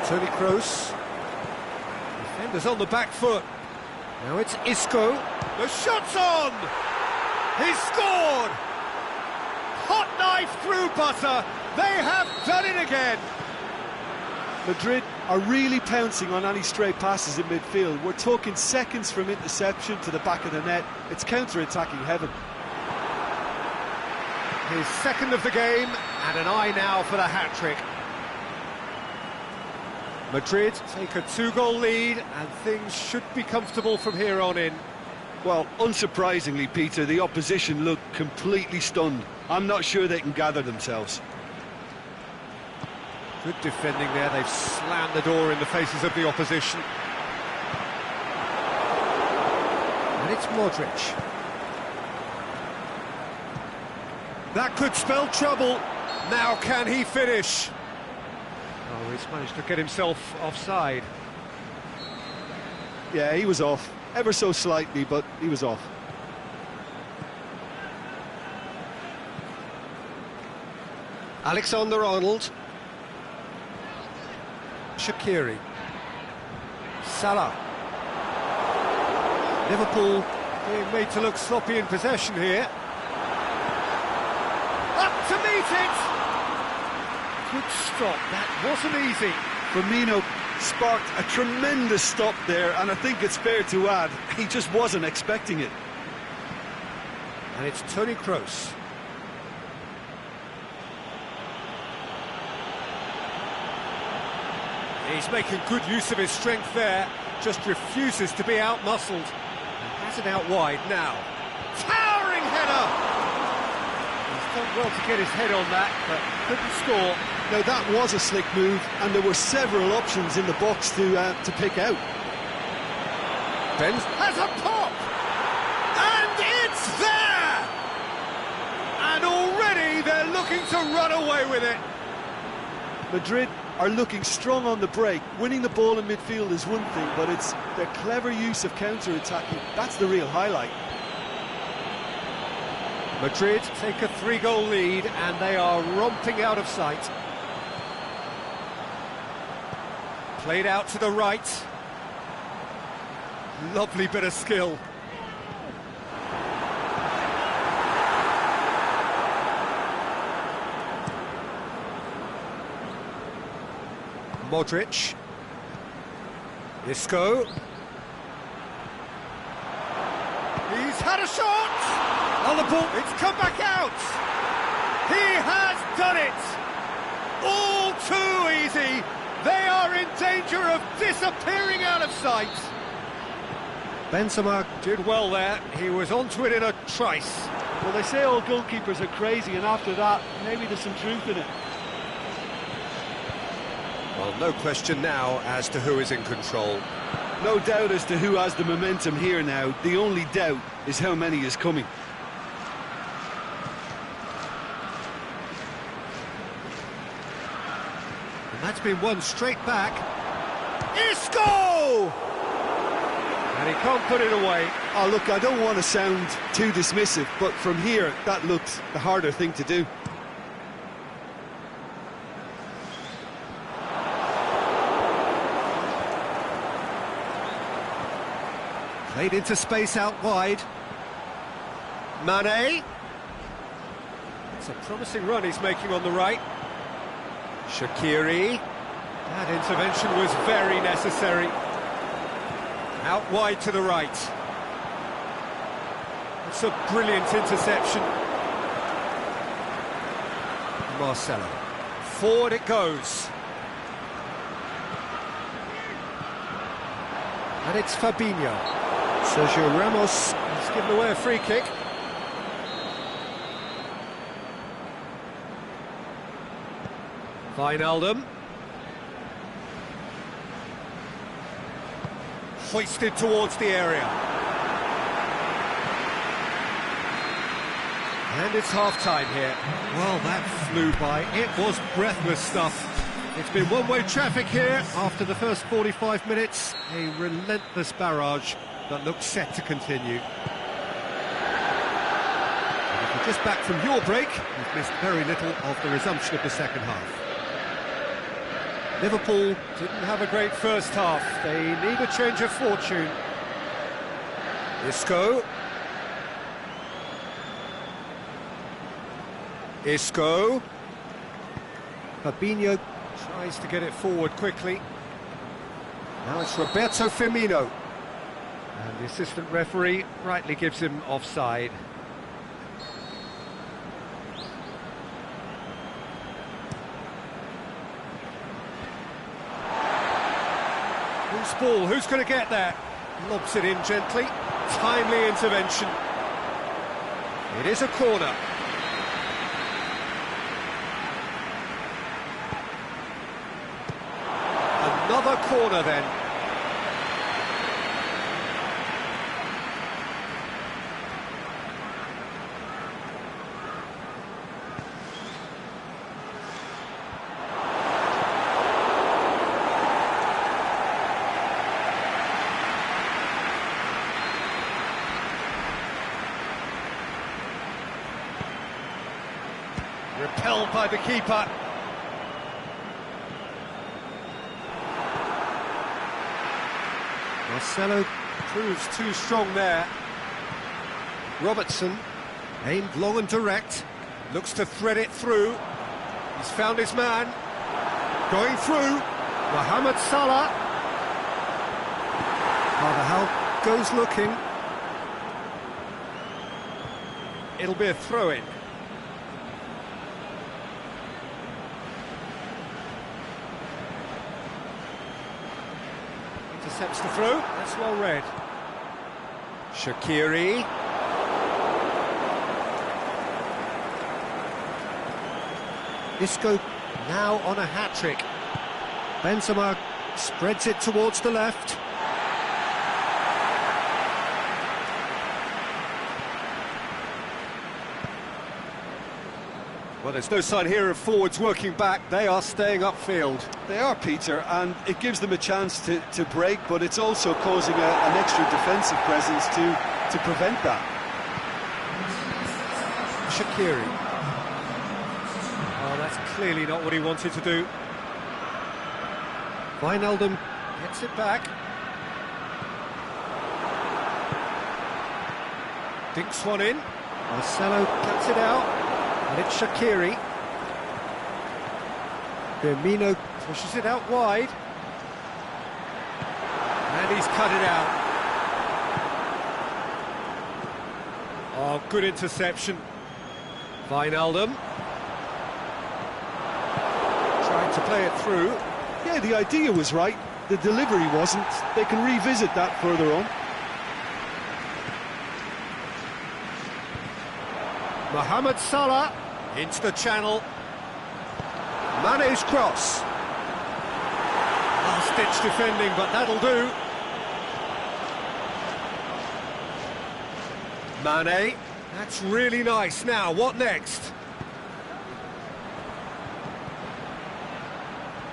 Toni Kroos. Defenders on the back foot. Now it's Isco. The shot's on! He's scored! Hot knife through butter. They have done it again. Madrid are really pouncing on any stray passes in midfield. We're talking seconds from interception to the back of the net. It's counter-attacking heaven. His second of the game, and an eye now for the hat-trick. Madrid take a 2-goal lead, and things should be comfortable from here on in. Well, unsurprisingly, Peter, the opposition look completely stunned. I'm not sure they can gather themselves. Good defending there, they've slammed the door in the faces of the opposition. And it's Modric. That could spell trouble. Now can he finish? Oh, he's managed to get himself offside. Yeah, he was off. Ever so slightly, but he was off. Alexander-Arnold. Shaqiri. Salah. Liverpool being made to look sloppy in possession here. Up to meet it! Good stop, that wasn't easy. Firmino sparked a tremendous stop there, and I think it's fair to add, he just wasn't expecting it. And it's Toni Kroos. He's making good use of his strength there, just refuses to be out-muscled. Has it out wide now. Towering header! He's done well to get his head on that, but couldn't score. Now that was a slick move, and there were several options in the box to pick out. Benz has a pop! And it's there! And already they're looking to run away with it. Madrid are looking strong on the break. Winning the ball in midfield is one thing, but it's their clever use of counter-attacking. That's the real highlight. Madrid take a 3-goal lead, and they are romping out of sight. Played out to the right. Lovely bit of skill. Modric. Isco. He's had a shot! On the ball, it's come back out! He has done it! All too easy! They are in danger of disappearing out of sight! Benzema did well there, he was onto it in a trice. Well, they say all goalkeepers are crazy, and after that, maybe there's some truth in it. Well, no question now as to who is in control. No doubt as to who has the momentum here now. The only doubt is how many is coming. And that's been won straight back. Isco! And he can't put it away. Oh, look, I don't want to sound too dismissive, but from here, that looks the harder thing to do. Played into space out wide. Mane. It's a promising run he's making on the right. Shaqiri. That intervention was very necessary. Out wide to the right. It's a brilliant interception. Marcelo. Forward it goes. And it's Fabinho. Sergio Ramos has given away a free kick. Wijnaldum. Hoisted towards the area. And it's half-time here. Well, that flew by. It was breathless stuff. It's been one-way traffic here after the first 45 minutes. A relentless barrage that looks set to continue. And if you're just back from your break, you've missed very little of the resumption of the second half. Liverpool didn't have a great first half. They need a change of fortune. Isco. Isco. Fabinho tries to get it forward quickly. Now it's Roberto Firmino. And the assistant referee rightly gives him offside. Who's ball? Who's going to get there? Lobs it in gently. Timely intervention. It is a corner. Another corner then. Repelled by the keeper. Marcelo proves too strong there. Robertson, aimed long and direct, looks to thread it through. He's found his man. Going through. Mohamed Salah. Carvajal goes looking. It'll be a throw-in. Intercepts the throw, that's well read. Shaqiri. Isco now on a hat-trick. Benzema spreads it towards the left. Well, there's no sign here of forwards working back. They are staying upfield. They are, Peter, and it gives them a chance to break, but it's also causing an extra defensive presence to prevent that. Shaqiri. Oh, that's clearly not what he wanted to do. Wijnaldum gets it back. Dinks one in. Marcelo cuts it out. And it's Shaqiri. Firmino Pushes it out wide. And he's cut it out. Oh, good interception. Wijnaldum. Trying to play it through. Yeah, the idea was right. The delivery wasn't. They can revisit that further on. Mohamed Salah into the channel. Mane's cross. Last-ditch defending, but that'll do. Mane, that's really nice. Now, what next?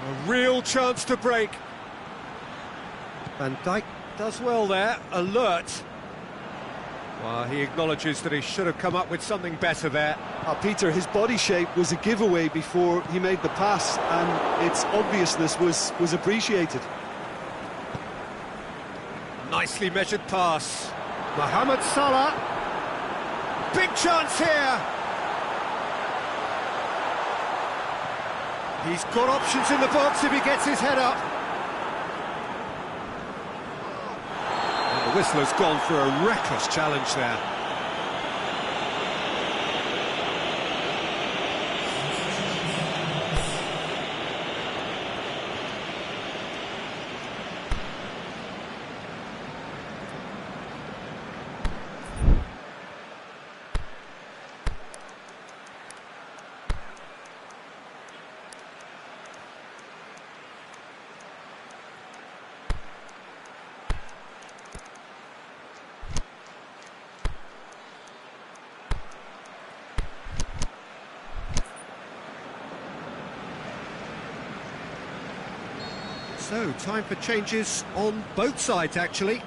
A real chance to break. Van Dijk does well there, alert. Well, he acknowledges that he should have come up with something better there. Peter, his body shape was a giveaway before he made the pass, and its obviousness was appreciated. Nicely measured pass. Mohamed Salah. Big chance here. He's got options in the box if he gets his head up. And the whistler's gone for a reckless challenge there. So, time for changes on both sides, actually.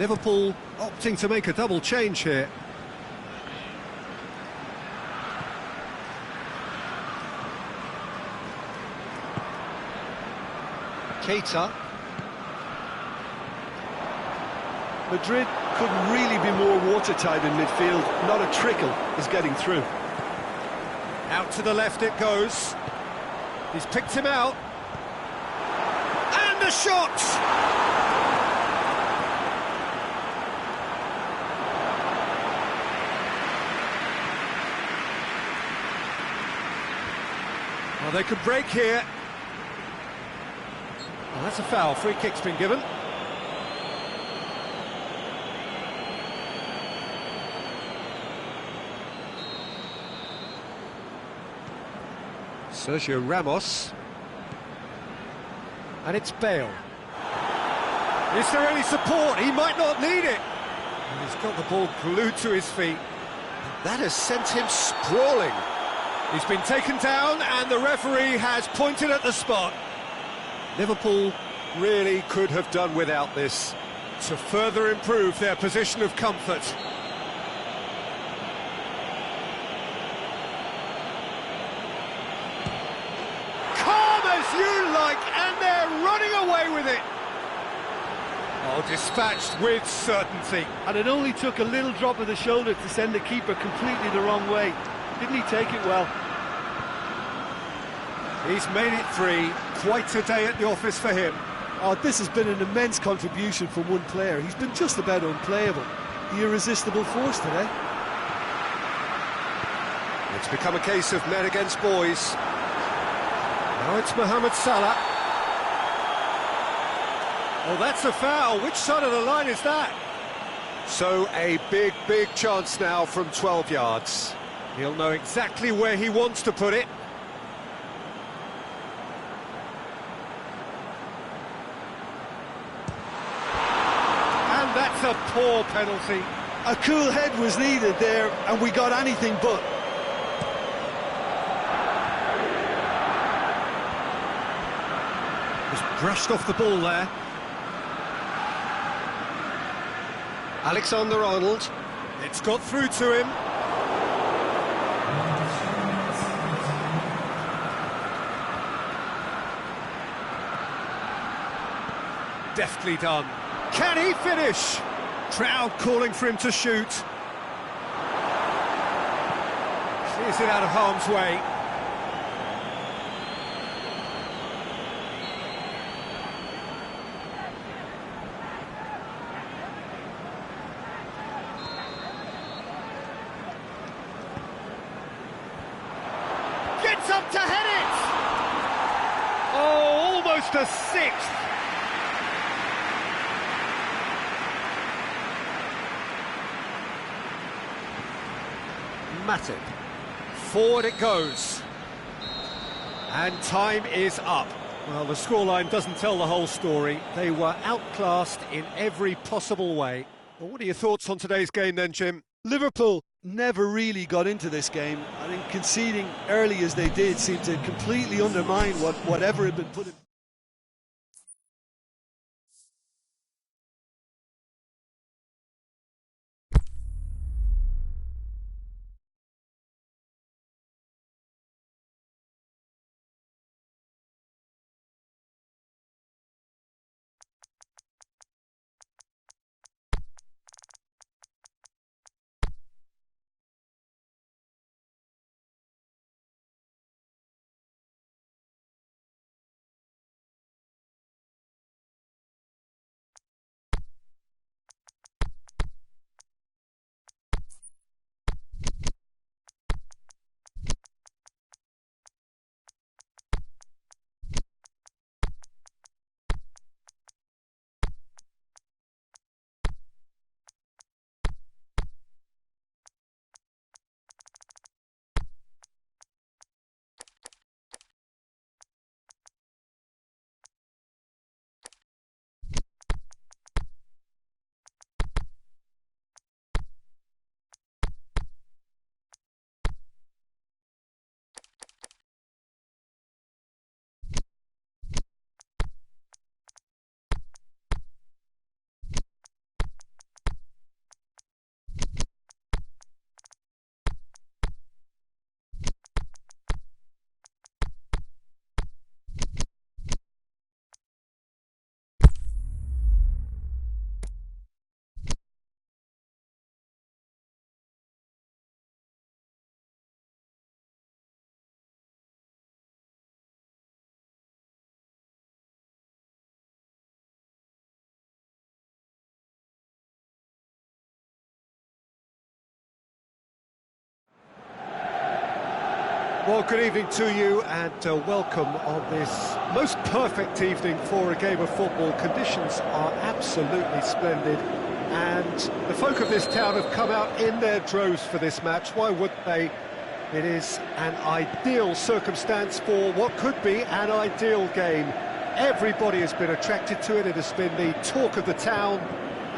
Liverpool opting to make a double change here. Keita. Madrid couldn't really be more watertight in midfield. Not a trickle is getting through. Out to the left it goes. He's picked him out. And a shot! Well, they could break here. Well, that's a foul. Free kick's been given. Sergio Ramos. And it's Bale. Is there any support? He might not need it. And he's got the ball glued to his feet. That has sent him sprawling. He's been taken down and the referee has pointed at the spot. Liverpool really could have done without this to further improve their position of comfort. Calm as you like, and they're running away with it. Oh, dispatched with certainty. And it only took a little drop of the shoulder to send the keeper completely the wrong way. Didn't he take it well? He's made it three. Quite a day at the office for him. Oh, this has been an immense contribution from one player. He's been just about unplayable. The irresistible force today. It's become a case of men against boys. Now it's Mohamed Salah. Oh, that's a foul. Which side of the line is that? So a big, big chance now from 12 yards. He'll know exactly where he wants to put it. And that's a poor penalty. A cool head was needed there, and we got anything but. Just brushed off the ball there. Alexander-Arnold. It's got through to him. Deftly done. Can he finish? Crowd calling for him to shoot. Clears it out of harm's way. up to head it! Oh, almost a sixth! Matip. Forward it goes. And time is up. Well, the scoreline doesn't tell the whole story. They were outclassed in every possible way. Well, what are your thoughts on today's game then, Jim? Liverpool never really got into this game. I think conceding early as they did seemed to completely undermine whatever had been put in. Well, good evening to you and welcome on this most perfect evening for a game of football. Conditions are absolutely splendid and the folk of this town have come out in their droves for this match. Why wouldn't they? It is an ideal circumstance for what could be an ideal game. Everybody has been attracted to it. It has been the talk of the town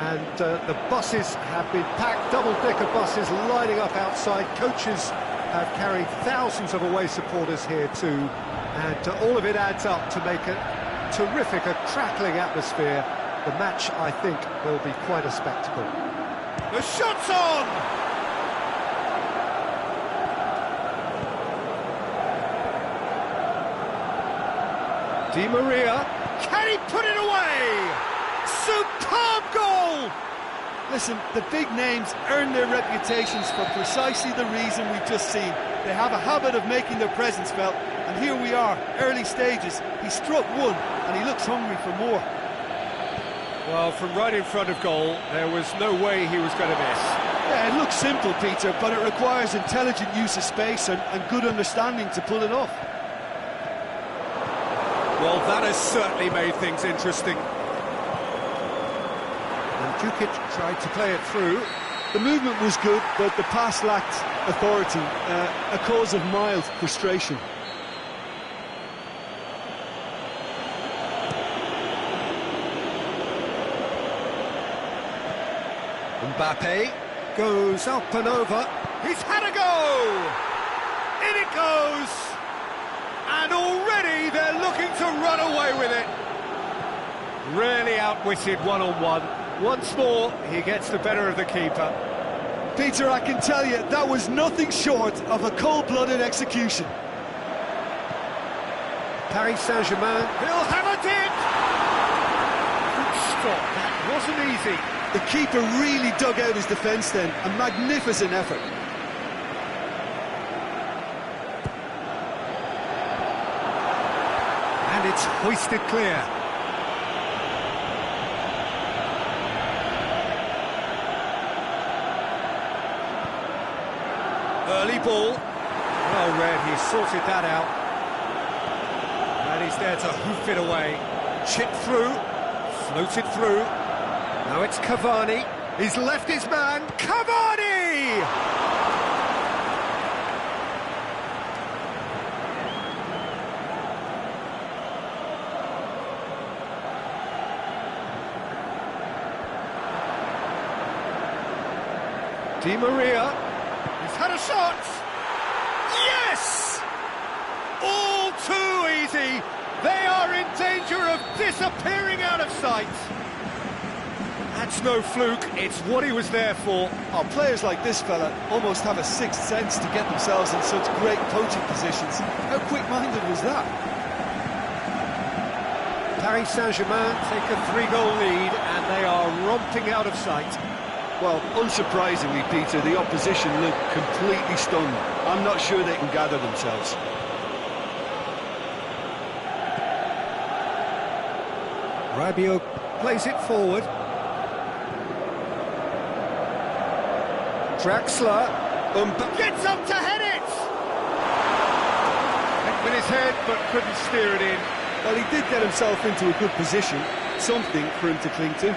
and the buses have been packed, double-decker buses lining up outside. Coaches have carried thousands of away supporters here too, and all of it adds up to make a terrific, a crackling atmosphere. The match, I think, will be quite a spectacle. The shot's on! Di Maria, can he put it away? Superb goal! Listen, the big names earn their reputations for precisely the reason we've just seen. They have a habit of making their presence felt, and here we are, early stages. He struck one, and he looks hungry for more. Well, from right in front of goal, there was no way he was going to miss. Yeah, it looks simple, Peter, but it requires intelligent use of space and good understanding to pull it off. Well, that has certainly made things interesting. Djukic tried to play it through. The movement was good, but the pass lacked authority, a cause of mild frustration. Mbappe goes up and over. He's had a go! In it goes! And already they're looking to run away with it. Really outwitted one-on-one. Once more, he gets the better of the keeper. Peter, I can tell you, that was nothing short of a cold-blooded execution. Paris Saint-Germain, he'll hammer it! Good stop, that wasn't easy. The keeper really dug out his defence then, a magnificent effort. And it's hoisted clear. Early ball. Well read, he sorted that out. And he's there to hoof it away. Chipped through, floated through. Now it's Cavani. He's left his man. Cavani! Di Maria. He's had a shot. Yes! All too easy. They are in danger of disappearing out of sight. That's no fluke, it's what he was there for. Oh, players like this fella almost have a sixth sense to get themselves in such great coaching positions. How quick-minded was that? Paris Saint-Germain take a 3-goal lead and they are romping out of sight. Well, unsurprisingly, Peter, the opposition look completely stunned. I'm not sure they can gather themselves. Rabiot plays it forward. Draxler gets up to head it! Hit with his head, but couldn't steer it in. Well, he did get himself into a good position, something for him to cling to.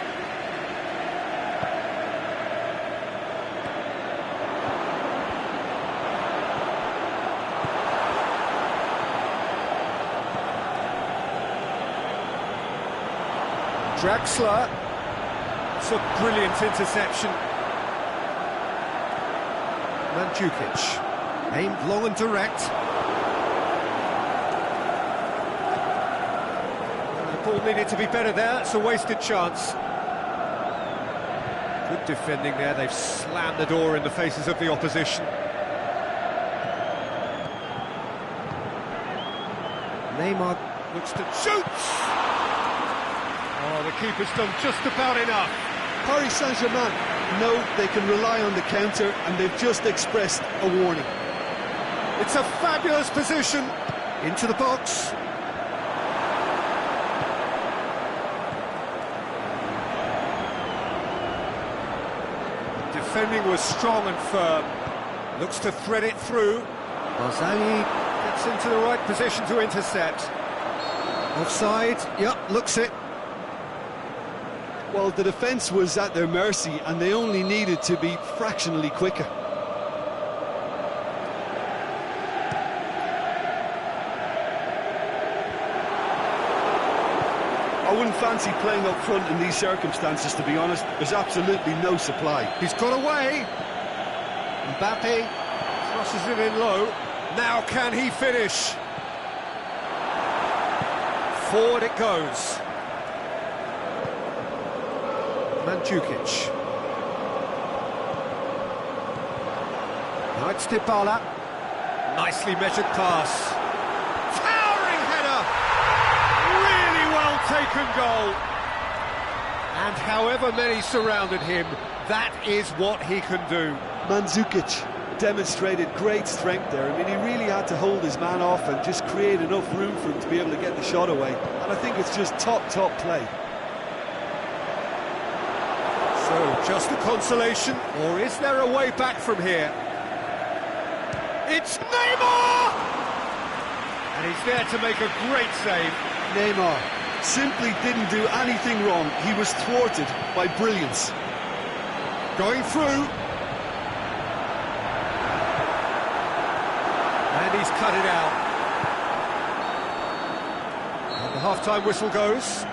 Draxler, it's a brilliant interception. Mandzukic, aimed long and direct. The ball needed to be better there, it's a wasted chance. Good defending there, they've slammed the door in the faces of the opposition. Neymar looks to shoot! Oh, the keeper's done just about enough. Paris Saint-Germain know they can rely on the counter, and they've just expressed a warning. It's a fabulous position. Into the box. Defending was strong and firm. Looks to thread it through. Barzagli gets into the right position to intercept. Offside, yep, looks it. Well, the defence was at their mercy, and they only needed to be fractionally quicker. I wouldn't fancy playing up front in these circumstances, to be honest. There's absolutely no supply. He's got away. Mbappe crosses it in low. Now can he finish? Forward it goes. Mandzukic. Now it's Dybala. Nicely measured pass. Towering header! Really well taken goal. And however many surrounded him, that is what he can do. Mandzukic demonstrated great strength there. I mean, he really had to hold his man off and just create enough room for him to be able to get the shot away. And I think it's just top play. So, just a consolation, or is there a way back from here? It's Neymar! And he's there to make a great save. Neymar simply didn't do anything wrong. He was thwarted by brilliance. Going through. And he's cut it out. And the half-time whistle goes.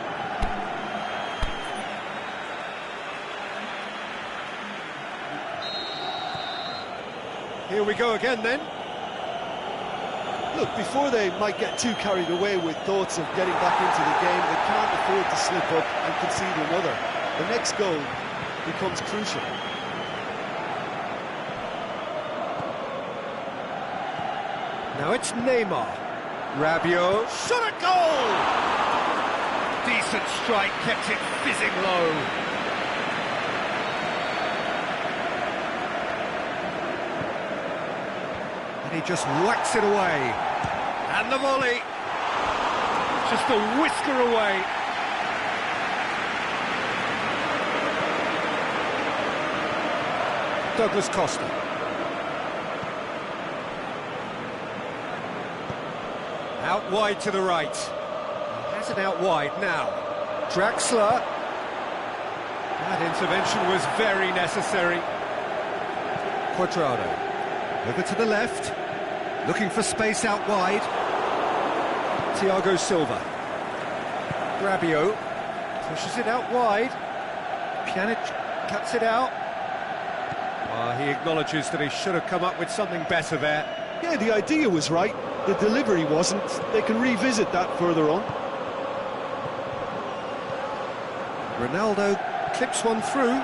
Here we go again then. Look, before they might get too carried away with thoughts of getting back into the game, they can't afford to slip up and concede another. The next goal becomes crucial. Now it's Neymar. Rabiot, shot at goal! Decent strike, kept it fizzing low. He just whacks it away. And the volley. Just a whisker away. Douglas Costa. Out wide to the right. He has it out wide now. Draxler. That intervention was very necessary. Cuadrado. Over to the left. Looking for space out wide. Thiago Silva. Rabiot. Pushes it out wide. Pjanic cuts it out. He acknowledges that he should have come up with something better there. Yeah, the idea was right. The delivery wasn't. They can revisit that further on. Ronaldo clips one through.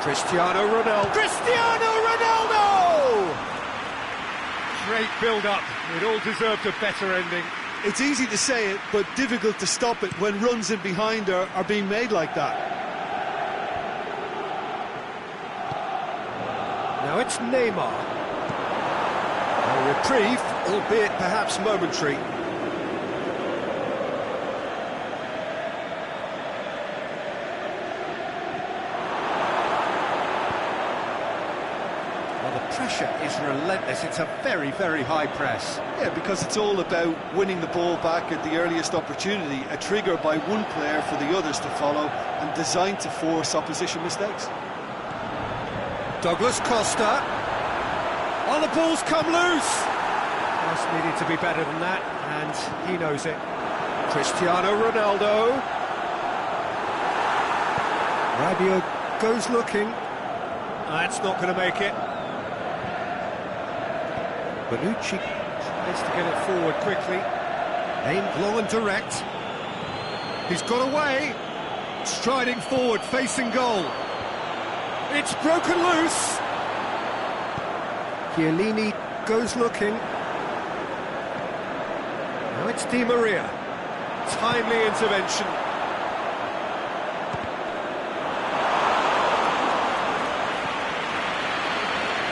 Cristiano Ronaldo. Cristiano Ronaldo! Great build-up. It all deserved a better ending. It's easy to say it, but difficult to stop it when runs in behind are being made like that. Now it's Neymar. A reprieve, albeit perhaps momentary. Well, the pressure is relentless. It's a very, very high press. Yeah, because it's all about winning the ball back at the earliest opportunity, a trigger by one player for the others to follow, and designed to force opposition mistakes. Douglas Costa. Oh, the ball's come loose. Just needed to be better than that, and he knows it. Cristiano Ronaldo. Rabiot goes looking. That's not going to make it. Bonucci tries to get it forward quickly. Aimed long and direct. He's got away. Striding forward, facing goal. It's broken loose. Chiellini goes looking. Now it's Di Maria. Timely intervention.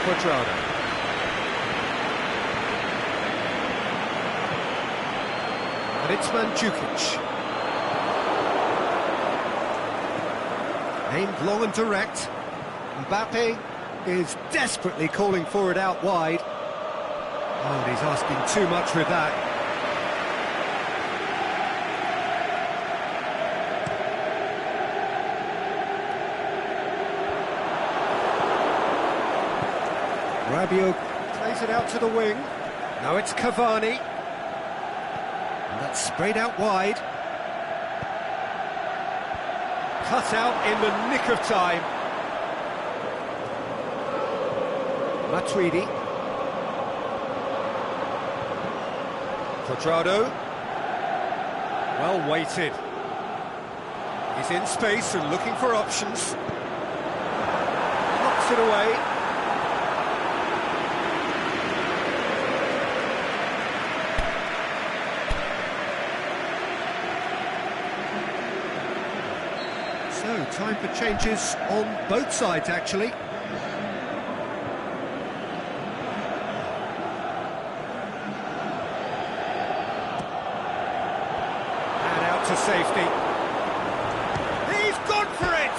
Cuadrado. And it's Mandzukic. Aimed long and direct. Mbappe is desperately calling for it out wide. Oh, and he's asking too much with that. Rabiot plays it out to the wing. Now it's Cavani. And that's sprayed out wide. Cut out in the nick of time. Matuidi. Cuadrado. Well weighted. He's in space and looking for options. Knocks it away. So, time for changes on both sides, actually. To safety. He's gone for it!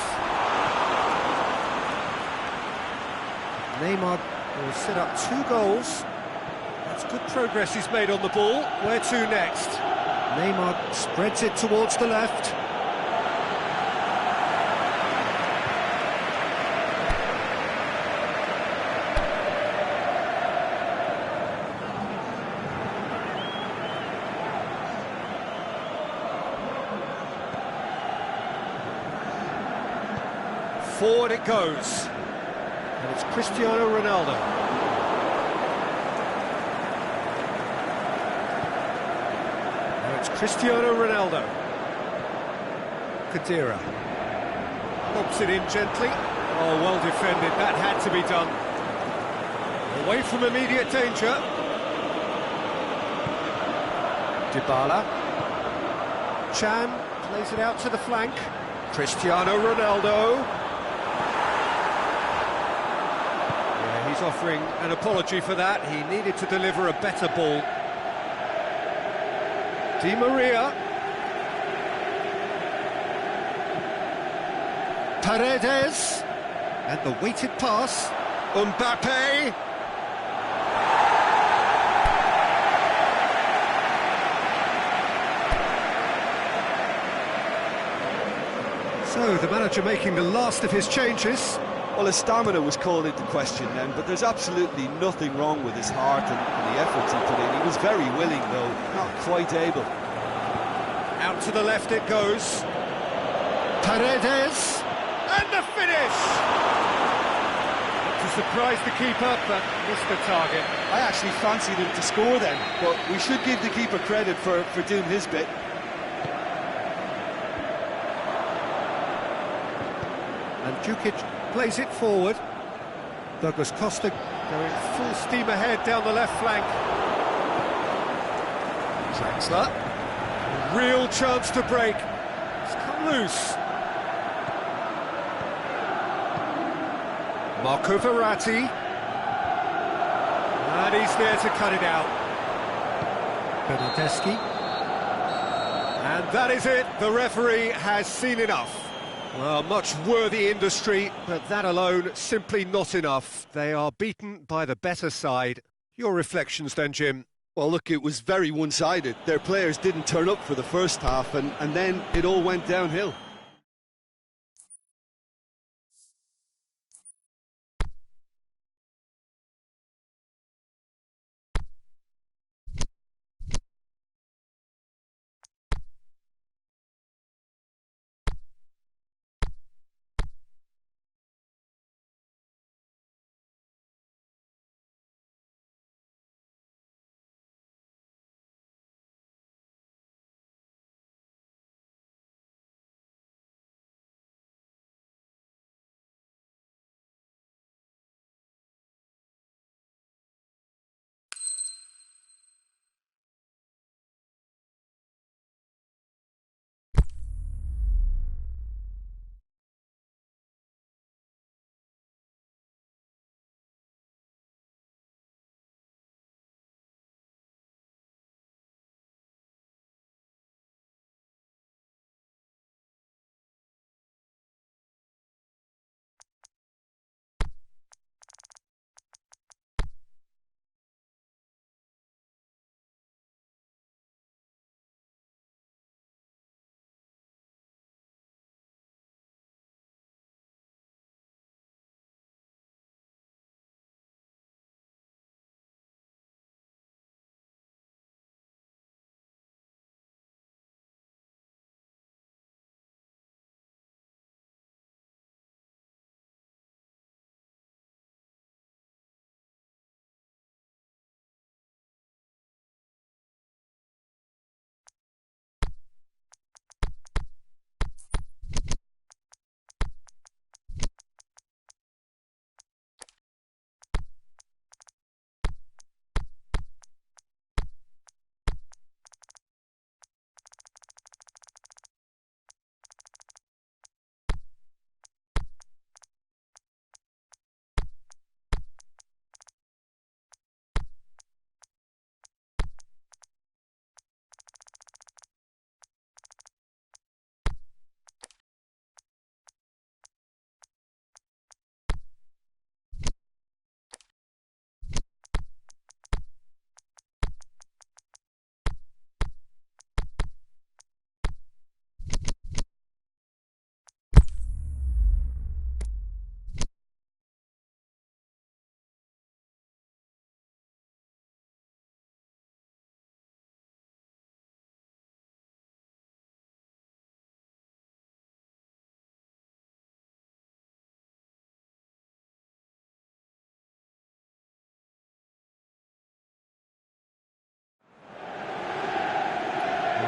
Neymar will set up 2 goals. That's good progress he's made on the ball. Where to next? Neymar spreads it towards the left. Forward it goes, and it's Cristiano Ronaldo. Now it's Cristiano Ronaldo. Khedira lobs it in gently. Oh, well defended, that had to be done. Away from immediate danger. Dybala. Chan plays it out to the flank. Cristiano Ronaldo. He's offering an apology for that. He needed to deliver a better ball. Di Maria. Paredes. And the weighted pass. Mbappe. So, the manager making the last of his changes. Well, his stamina was called into question then, but there's absolutely nothing wrong with his heart and the efforts he put in. He was very willing, though, not quite able. Out to the left it goes. Paredes, and the finish! To surprise the keeper, but missed the target. I actually fancied him to score then, but we should give the keeper credit for doing his bit. And Djukic plays it forward. Douglas Costa going full steam ahead down the left flank. Draxler. Real chance to break. It's come loose. Marco Verratti. And he's there to cut it out. Bernardeschi. And that is it. The referee has seen enough. Well, much worthy industry, but that alone simply not enough. They are beaten by the better side. Your reflections then, Jim? Well, look, it was very one-sided. Their players didn't turn up for the first half, and then it all went downhill.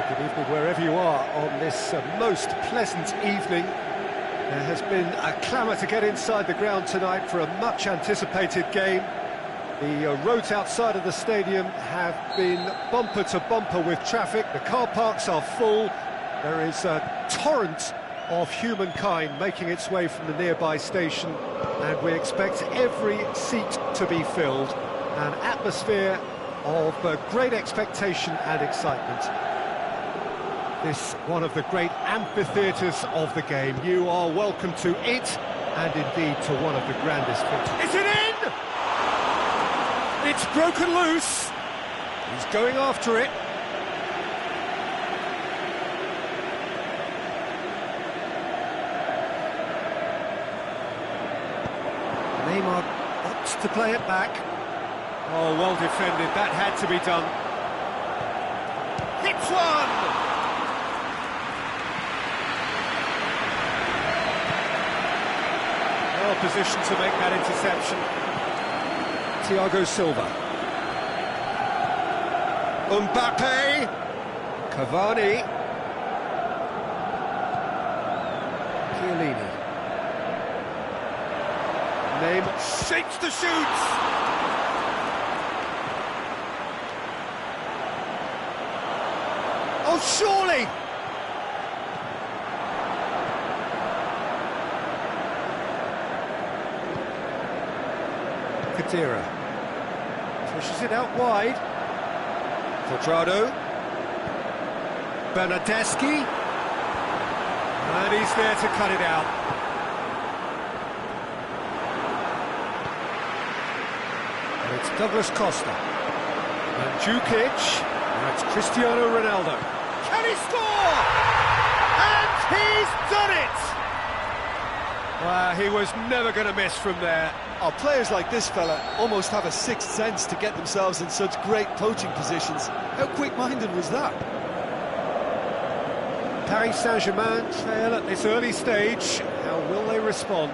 Good evening wherever you are on this most pleasant evening. There has been a clamour to get inside the ground tonight for a much anticipated game. The roads outside of the stadium have been bumper to bumper with traffic. The car parks are full. There is a torrent of humankind making its way from the nearby station, and we expect every seat to be filled. An atmosphere of great expectation and excitement. This one of the great amphitheatres of the game. You are welcome to it, and indeed to one of the grandest victories. Is it in? It's broken loose. He's going after it. Neymar opts to play it back. Oh, well defended, that had to be done. Hits one! Well positioned to make that interception. Thiago Silva. Mbappe. Cavani. Chiellini. Neymar shapes the shoots. Oh, surely! Khedira pushes it out wide. Cuadrado. Bernardeschi. And he's there to cut it out. And it's Douglas Costa. And Djukic. That's Cristiano Ronaldo. Can he score? And he's done it! Well, he was never going to miss from there. Oh, players like this fella almost have a sixth sense to get themselves in such great poaching positions. How quick-minded was that? Paris Saint-Germain trail at this early stage. How will they respond?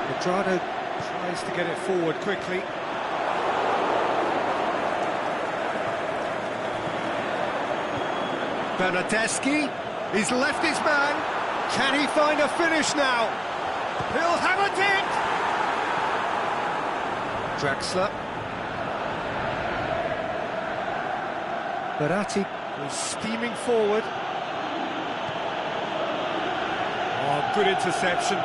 Cuadrado tries to get it forward quickly. Bernardeschi, he's left his man. Can he find a finish now? He'll have a dig! Draxler. Verratti was steaming forward. Oh, good interception.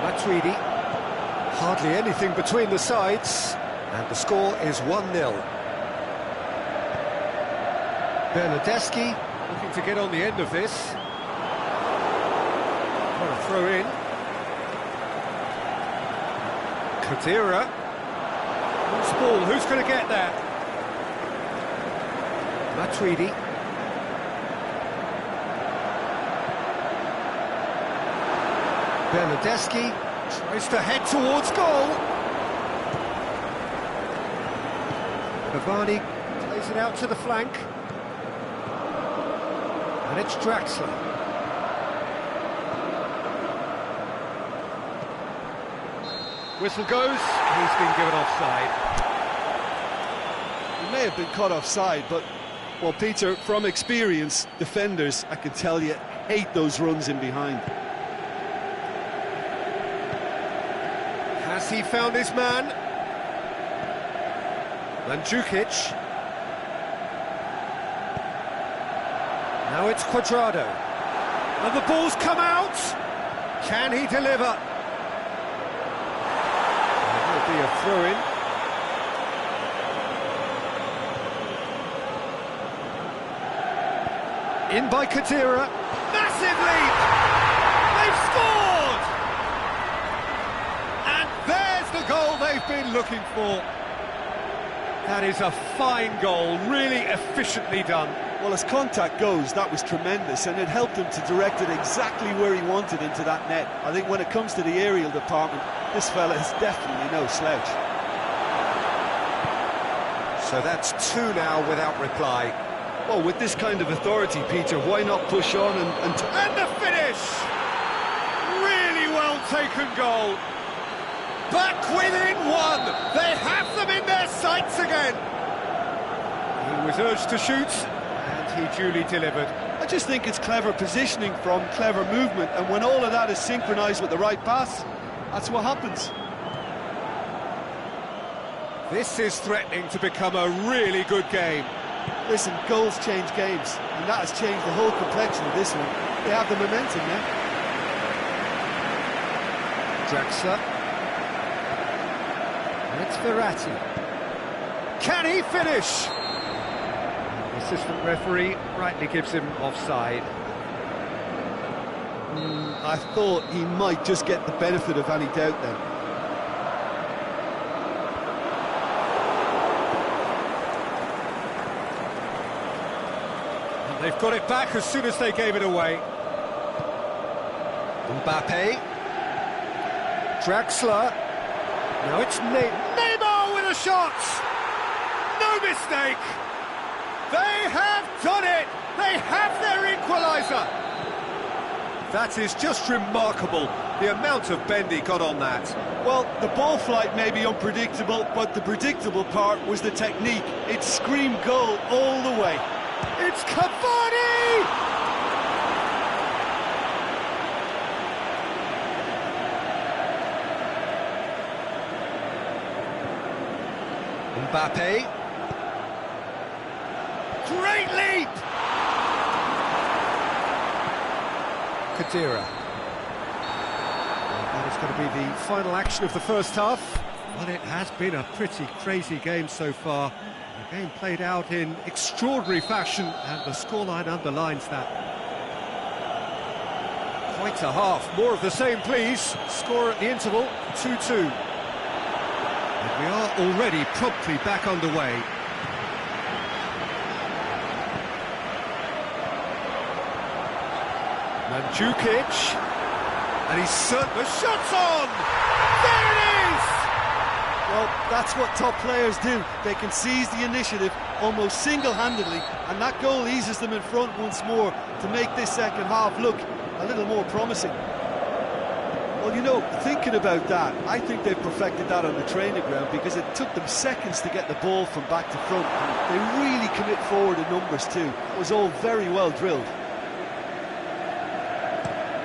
Matuidi. Hardly anything between the sides. And the score is 1-0. Bernardeschi looking to get on the end of this. Got a throw in. Khedira. Loose ball, who's going to get that? Matuidi. Bernardeschi tries to head towards goal. Cavani plays it out to the flank. And it's Draxler. Whistle goes, he's been given offside. He may have been caught offside, but, well, Peter, from experience, defenders, I can tell you, hate those runs in behind. Has he found his man? Mandzukic. Now it's Cuadrado. And the ball's come out! Can he deliver? There will be a throw-in. In by Khedira. Massive leap! They've scored! And there's the goal they've been looking for. That is a fine goal, really efficiently done. Well, as contact goes, that was tremendous, and it helped him to direct it exactly where he wanted into that net. I think when it comes to the aerial department, this fella is definitely no slouch. So that's two now without reply. Well, with this kind of authority, Peter, why not push on and the finish! Really well taken goal. Back within one. They have them in their sights again. He was urged to shoot, and he duly delivered. I just think it's clever positioning from clever movement, and when all of that is synchronised with the right pass, that's what happens. This is threatening to become a really good game. Listen, goals change games, and that has changed the whole complexion of this one. They have the momentum now. Draxler. And it's Verratti. Can he finish? The assistant referee rightly gives him offside. I thought he might just get the benefit of any doubt then. And they've got it back as soon as they gave it away. Mbappe. Draxler. Now it's Neymar with a shot! No mistake! They have done it! They have their equaliser! That is just remarkable, the amount of bend he got on that. Well, the ball flight may be unpredictable, but the predictable part was the technique. It screamed goal all the way. It's Cavani! Mbappe. Great leap! Khedira. That is going to be the final action of the first half. Well, it has been a pretty crazy game so far. The game played out in extraordinary fashion, and the scoreline underlines that. Quite a half. More of the same, please. Score at the interval, 2-2. And we are already promptly back underway. Mandzukic, and he's certain the shot's on! There it is! Well, that's what top players do. They can seize the initiative almost single-handedly, and that goal eases them in front once more to make this second half look a little more promising. Well, you know, thinking about that, I think they've perfected that on the training ground because it took them seconds to get the ball from back to front. And they really commit forward in numbers too. It was all very well drilled.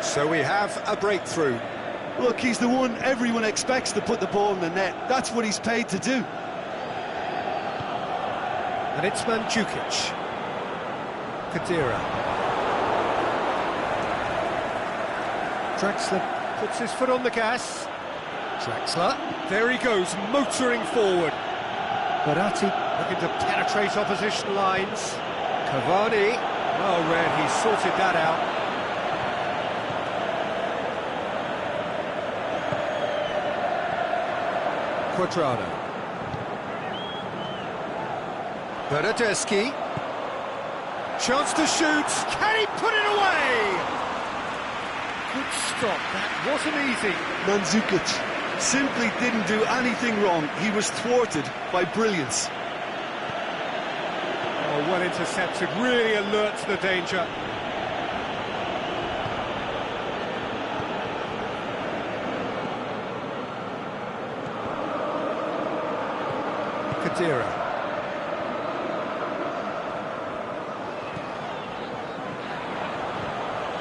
So we have a breakthrough. Look, he's the one everyone expects to put the ball in the net. That's what he's paid to do. And it's Mandzukic. Khedira. Draxler puts his foot on the gas. Draxler. There he goes, motoring forward. Verratti looking to penetrate opposition lines. Cavani. Well read, he sorted that out. Cuadrado. Bernardeschi. Chance to shoot. Can he put it away? Good stop. That wasn't easy. Mandzukic simply didn't do anything wrong. He was thwarted by brilliance. Oh, well intercepted. Really alert to the danger. Khedira.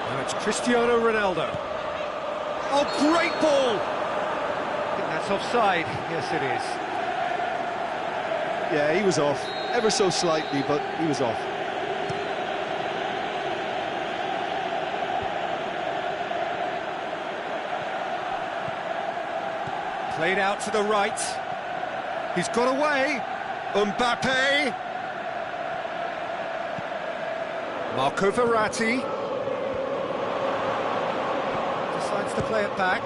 Now it's Cristiano Ronaldo. Oh, great ball! I think that's offside. Yes, it is. Yeah, he was off. Ever so slightly, but he was off. Played out to the right. He's got away. Mbappe. Marco Verratti. Decides to play it back.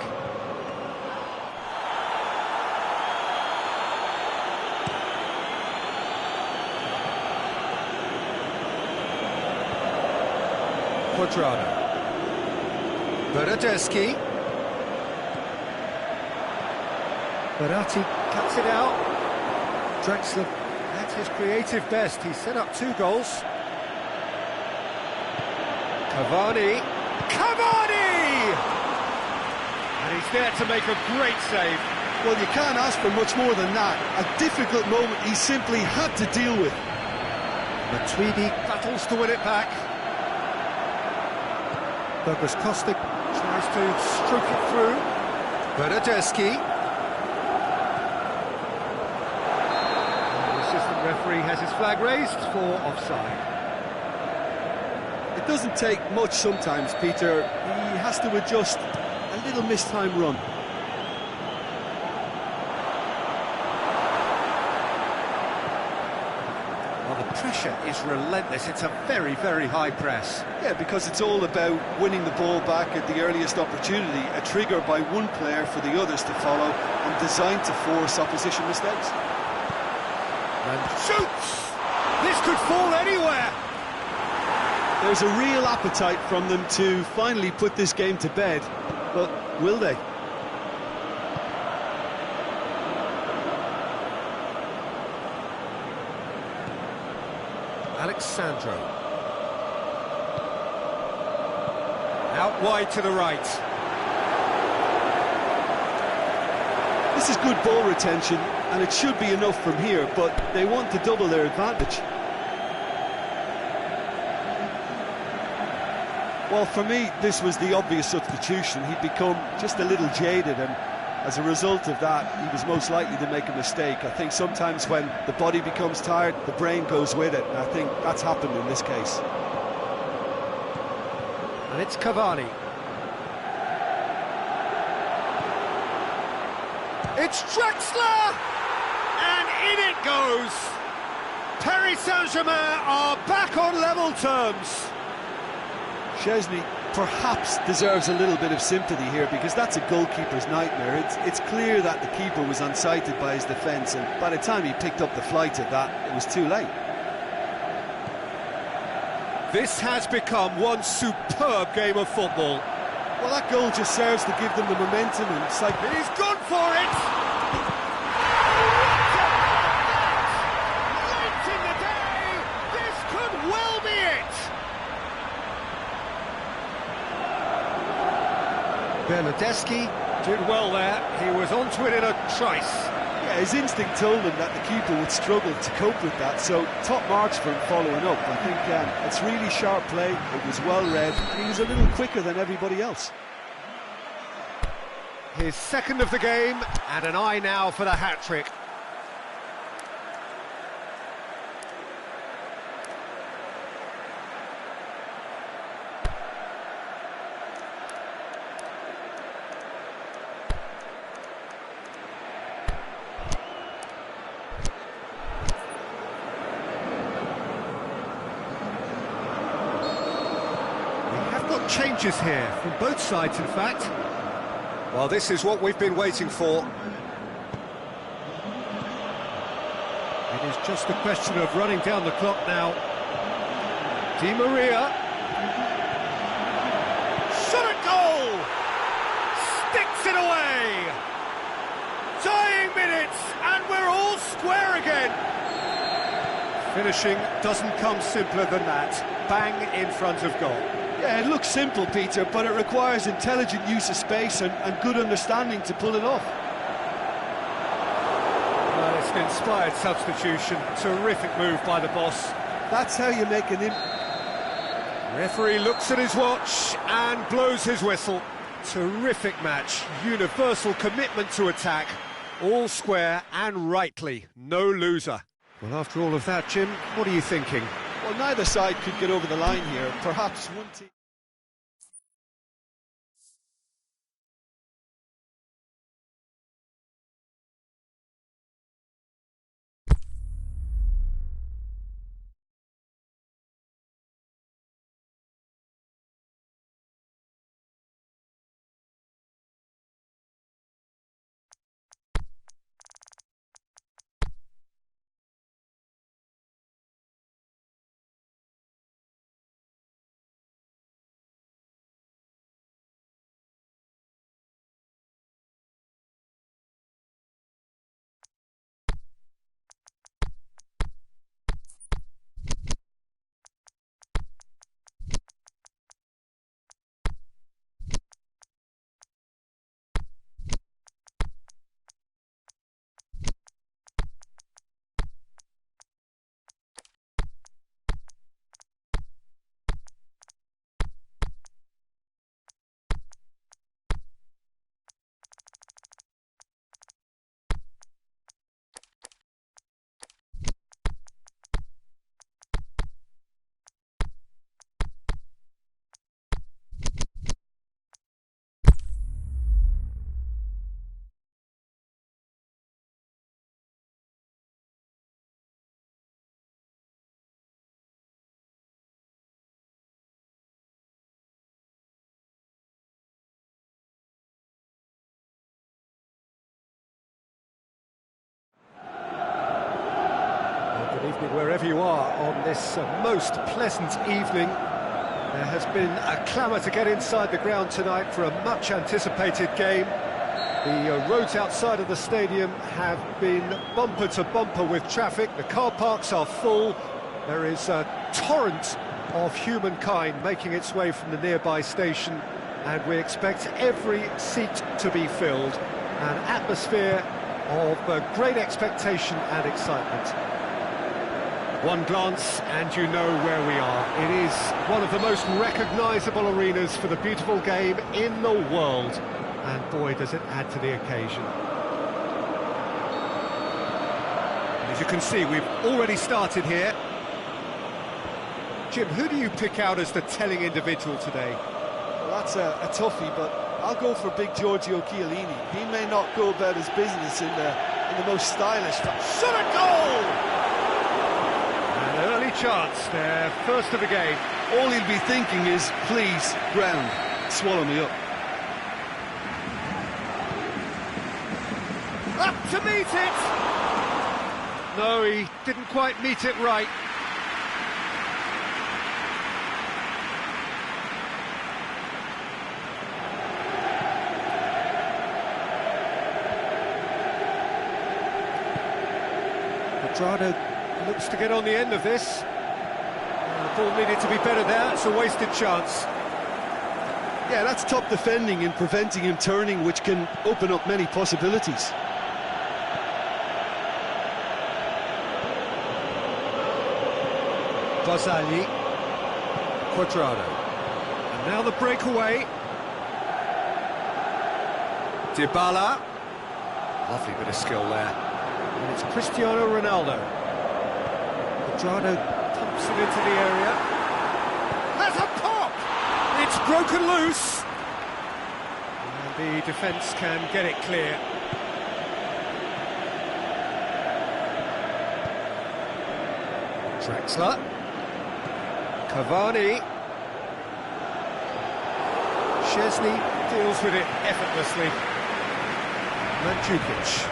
Cuadrado. Bernardeschi. Verratti cuts it out. Draxler at his creative best. He set up 2 goals. Cavani. Cavani! And he's there to make a great save. Well, you can't ask for much more than that. A difficult moment he simply had to deal with. Matuidi battles to win it back. Douglas Costa tries to stroke it through. Bernardeschi. Referee has his flag raised for offside. It doesn't take much sometimes, Peter. He has to adjust a little mistimed run. Well, the pressure is relentless. It's a very, very high press. Yeah, because it's all about winning the ball back at the earliest opportunity, a trigger by one player for the others to follow and designed to force opposition mistakes. And shoots! This could fall anywhere! There There's a real appetite from them to finally put this game to bed, but will they? Alexandro. Out wide to the right. This is good ball retention, and it should be enough from here, but they want to double their advantage. Well, for me, this was the obvious substitution. He'd become just a little jaded, and as a result of that, he was most likely to make a mistake. I think sometimes when the body becomes tired, the brain goes with it, and I think that's happened in this case. And it's Cavani. It's Draxler! And in it goes! Paris Saint-Germain are back on level terms. Szczęsny perhaps deserves a little bit of sympathy here, because that's a goalkeeper's nightmare. It's clear that the keeper was unsighted by his defence, and by the time he picked up the flight of that, it was too late. This has become one superb game of football. Well, that goal just serves to give them the momentum, and it's like... He's gone for it! Late in the day, this could well be it! Bernardeschi did well there. He was onto it in a trice. Yeah, his instinct told him that the keeper would struggle to cope with that, so top marks for him following up. I think it's really sharp play, it was well read, and he was a little quicker than everybody else. His second of the game, and an eye now for the hat-trick. Changes here from both sides, in fact. Well, this is what we've been waiting for. It is just a question of running down the clock now. Di Maria. Shot at goal! Sticks it away! Dying minutes, and we're all square again! Finishing doesn't come simpler than that. Bang in front of goal. Yeah, it looks simple, Peter, but it requires intelligent use of space and good understanding to pull it off. Well, it's an inspired substitution. Terrific move by the boss. That's how you make an Referee looks at his watch and blows his whistle. Terrific match. Universal commitment to attack. All square and rightly. No loser. Well, after all of that, Jim, what are you thinking? Well, neither side could get over the line here. Perhaps one team... Good evening wherever you are on this most pleasant evening. There has been a clamour to get inside the ground tonight for a much-anticipated game. The roads outside of the stadium have been bumper to bumper with traffic. The car parks are full. There is a torrent of humankind making its way from the nearby station, and we expect every seat to be filled. An atmosphere of great expectation and excitement. One glance and you know where we are. It is one of the most recognisable arenas for the beautiful game in the world. And boy, does it add to the occasion. As you can see, we've already started here. Jim, who do you pick out as the telling individual today? Well, that's a toughie, but I'll go for big Giorgio Chiellini. He may not go about his business in the most stylish fashion. Shot a goal! An early chance, their first of the game. All he'll be thinking is, please, ground, swallow me up. Up to meet it! No, he didn't quite meet it right. Cuadrado looks to get on the end of this. The ball needed to be better there, it's a wasted chance. Yeah, that's top defending and preventing him turning, which can open up many possibilities. Barzagli, Cuadrado, and now the breakaway. Dybala, lovely bit of skill there. And it's Cristiano Ronaldo. Cuadrado pumps it into the area. Has a pop! It's broken loose. And the defence can get it clear. Draxler. Cavani. Szczesny deals with it effortlessly. Mandzukic.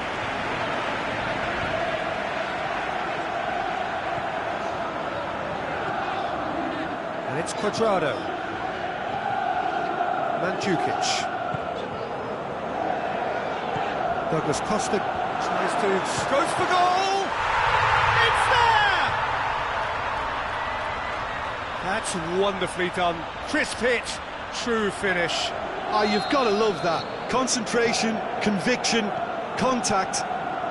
And it's Cuadrado. Mandzukic. Douglas Costa tries to... goes for goal! It's there! That's wonderfully done. Crisp hit, true finish. Ah, you've got to love that. Concentration, conviction, contact,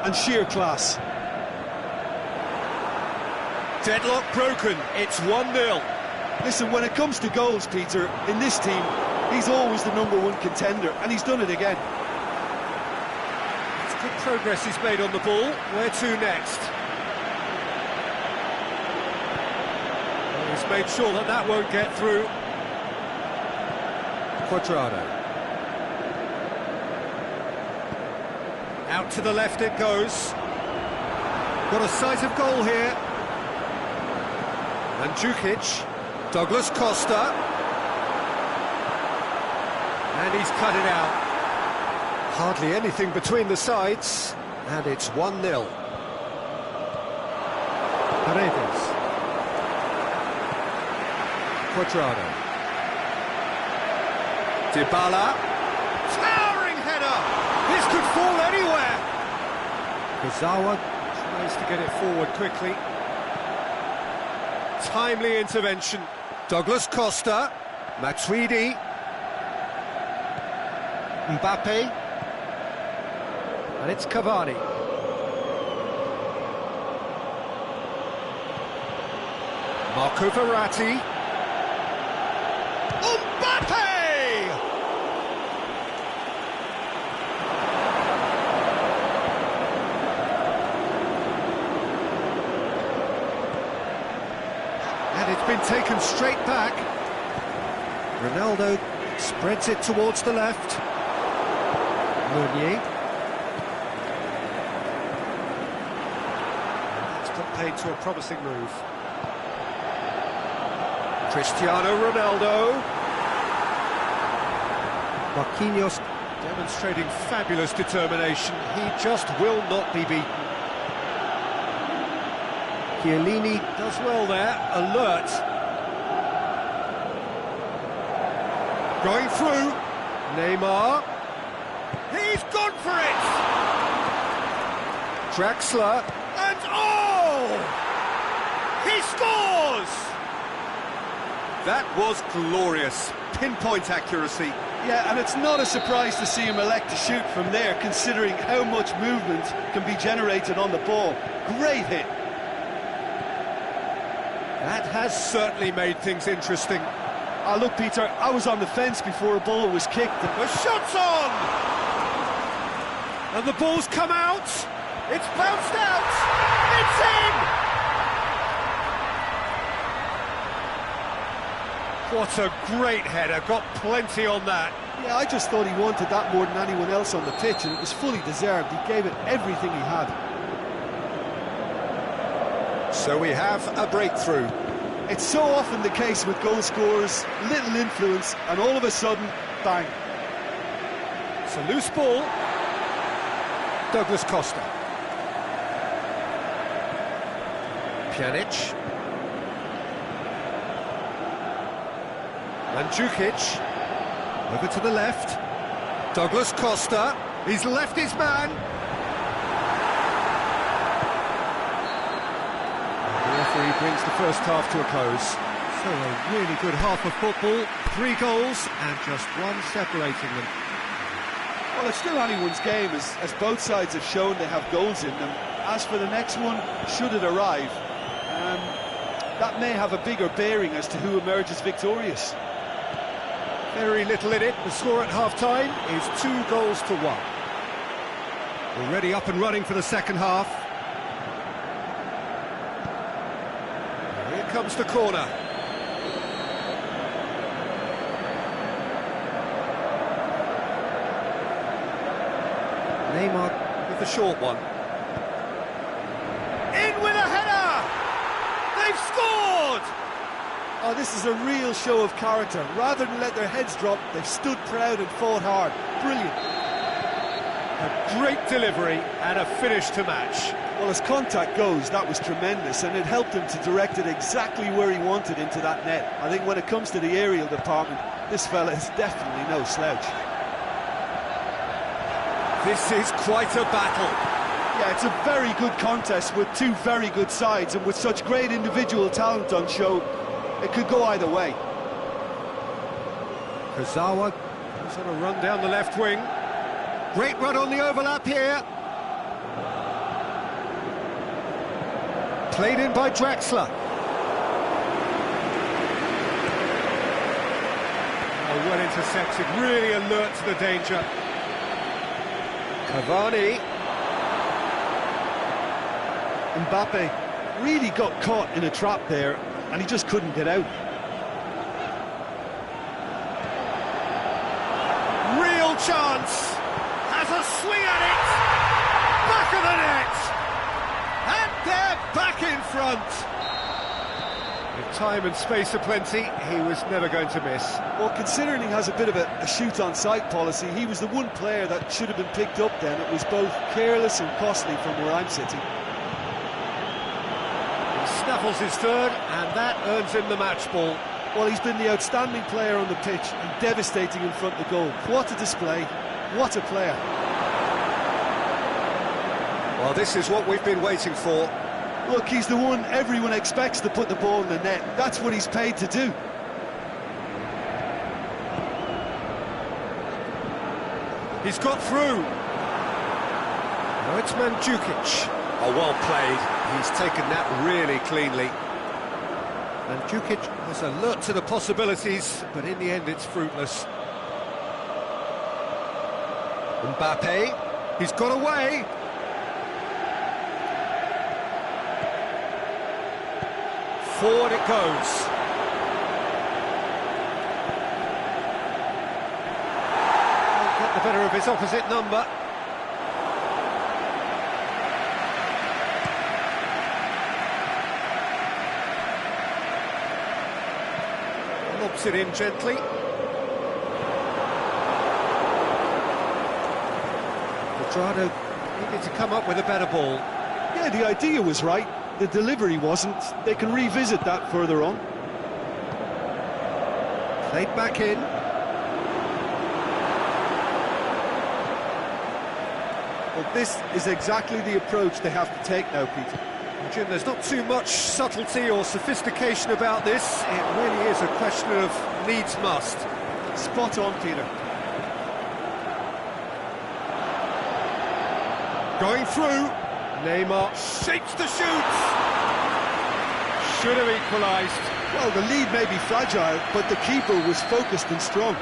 and sheer class. Deadlock broken, it's 1-0. Listen, when it comes to goals, Peter, in this team, he's always the #1 contender, and he's done it again. It's good progress he's made on the ball. Where to next? Well, he's made sure that that won't get through. Cuadrado. Out to the left it goes. Got a sight of goal here. Mandzukic. Douglas Costa. And he's cut it out. Hardly anything between the sides. And it's 1-0. Paredes. Cuadrado. Dybala. Towering header! This could fall anywhere! Kurzawa tries to get it forward quickly. Timely intervention. Douglas Costa. Matuidi. Mbappe. And it's Cavani. Marco Verratti. Mbappe! And it's been taken straight back. Ronaldo spreads it towards the left. Meunier. It's got paid to a promising move. Cristiano Ronaldo. Marquinhos demonstrating fabulous determination. He just will not be beaten. Chiellini does well there, alert. Going through. Neymar. He's gone for it! Draxler. And oh! He scores! That was glorious. Pinpoint accuracy. Yeah, and it's not a surprise to see him elect to shoot from there, considering how much movement can be generated on the ball. Great hit. That has certainly made things interesting. Look, Peter, I was on the fence before a ball was kicked. The shot's on! And the ball's come out. It's bounced out. It's in! What a great header. Got plenty on that. Yeah, I just thought he wanted that more than anyone else on the pitch, and it was fully deserved. He gave it everything he had. So we have a breakthrough. It's so often the case with goal scorers, little influence, and all of a sudden, bang. It's a loose ball. Douglas Costa. Pjanic. Mandzukic. Over to the left. Douglas Costa. He's left his man. The referee brings the first half to a close. So a really good half of football. 3 goals and just one separating them. Well, it's still anyone's game, as both sides have shown they have goals in them. As for the next one, should it arrive, that may have a bigger bearing as to who emerges victorious. Very little in it. The score at half-time is 2 goals to 1. Already up and running for the second half. Here comes the corner. Neymar with the short one. In with a header! They've scored! Oh, this is a real show of character. Rather than let their heads drop, they've stood proud and fought hard. Brilliant. A great delivery and a finish to match. Well, as contact goes, that was tremendous, and it helped him to direct it exactly where he wanted into that net. I think when it comes to the aerial department, this fella is definitely no slouch. This is quite a battle. Yeah, it's a very good contest with 2 very good sides, and with such great individual talent on show, it could go either way. Kurzawa goes on a run down the left wing. Great run on the overlap here. Played in by Draxler. Oh, well intercepted, really alert to the danger. Cavani. Mbappe really got caught in a trap there, and he just couldn't get out. Real chance. Has a swing at it. Back of the net. And they're back in front. With time and space aplenty, he was never going to miss. Well, considering he has a bit of a shoot-on-sight policy, he was the one player that should have been picked up then. It was both careless and costly from where I'm sitting. He snaffles his third, and that earns him the match ball. Well, he's been the outstanding player on the pitch and devastating in front of goal. What a display, what a player. Well, this is what we've been waiting for. Look, he's the one everyone expects to put the ball in the net. That's what he's paid to do. He's got through. Now it's Mandzukic. Oh, well played. He's taken that really cleanly. Mandzukic was alert to the possibilities, but in the end it's fruitless. Mbappe, he's got away. Forward it goes. Got the better of his opposite number. Lobs it in gently. Cuadrado needed to come up with a better ball. Yeah, the idea was right. The delivery wasn't. They can revisit that further on. Played back in. Well, this is exactly the approach they have to take now, Peter. Jim, there's not too much subtlety or sophistication about this. It really is a question of needs must. Spot on, Peter. Going through. Neymar shapes the shoots. Should have equalised. Well, the lead may be fragile, but the keeper was focused and strong.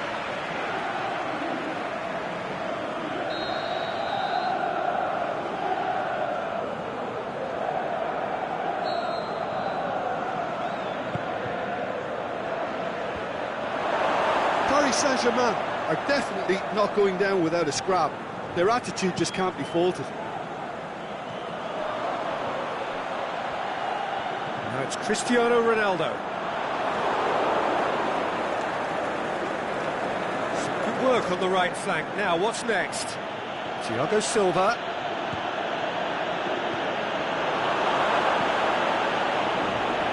Paris Saint-Germain are definitely not going down without a scrap. Their attitude just can't be faulted. Now it's Cristiano Ronaldo. Some good work on the right flank. Now, what's next? Thiago Silva.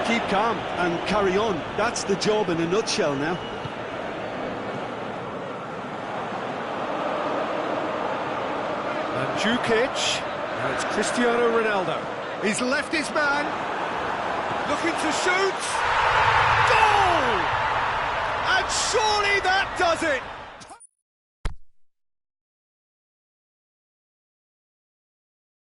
Keep calm and carry on. That's the job in a nutshell now. Mandzukic. Now it's Cristiano Ronaldo. He's left his man. Looking to shoot. Goal! And surely that does it!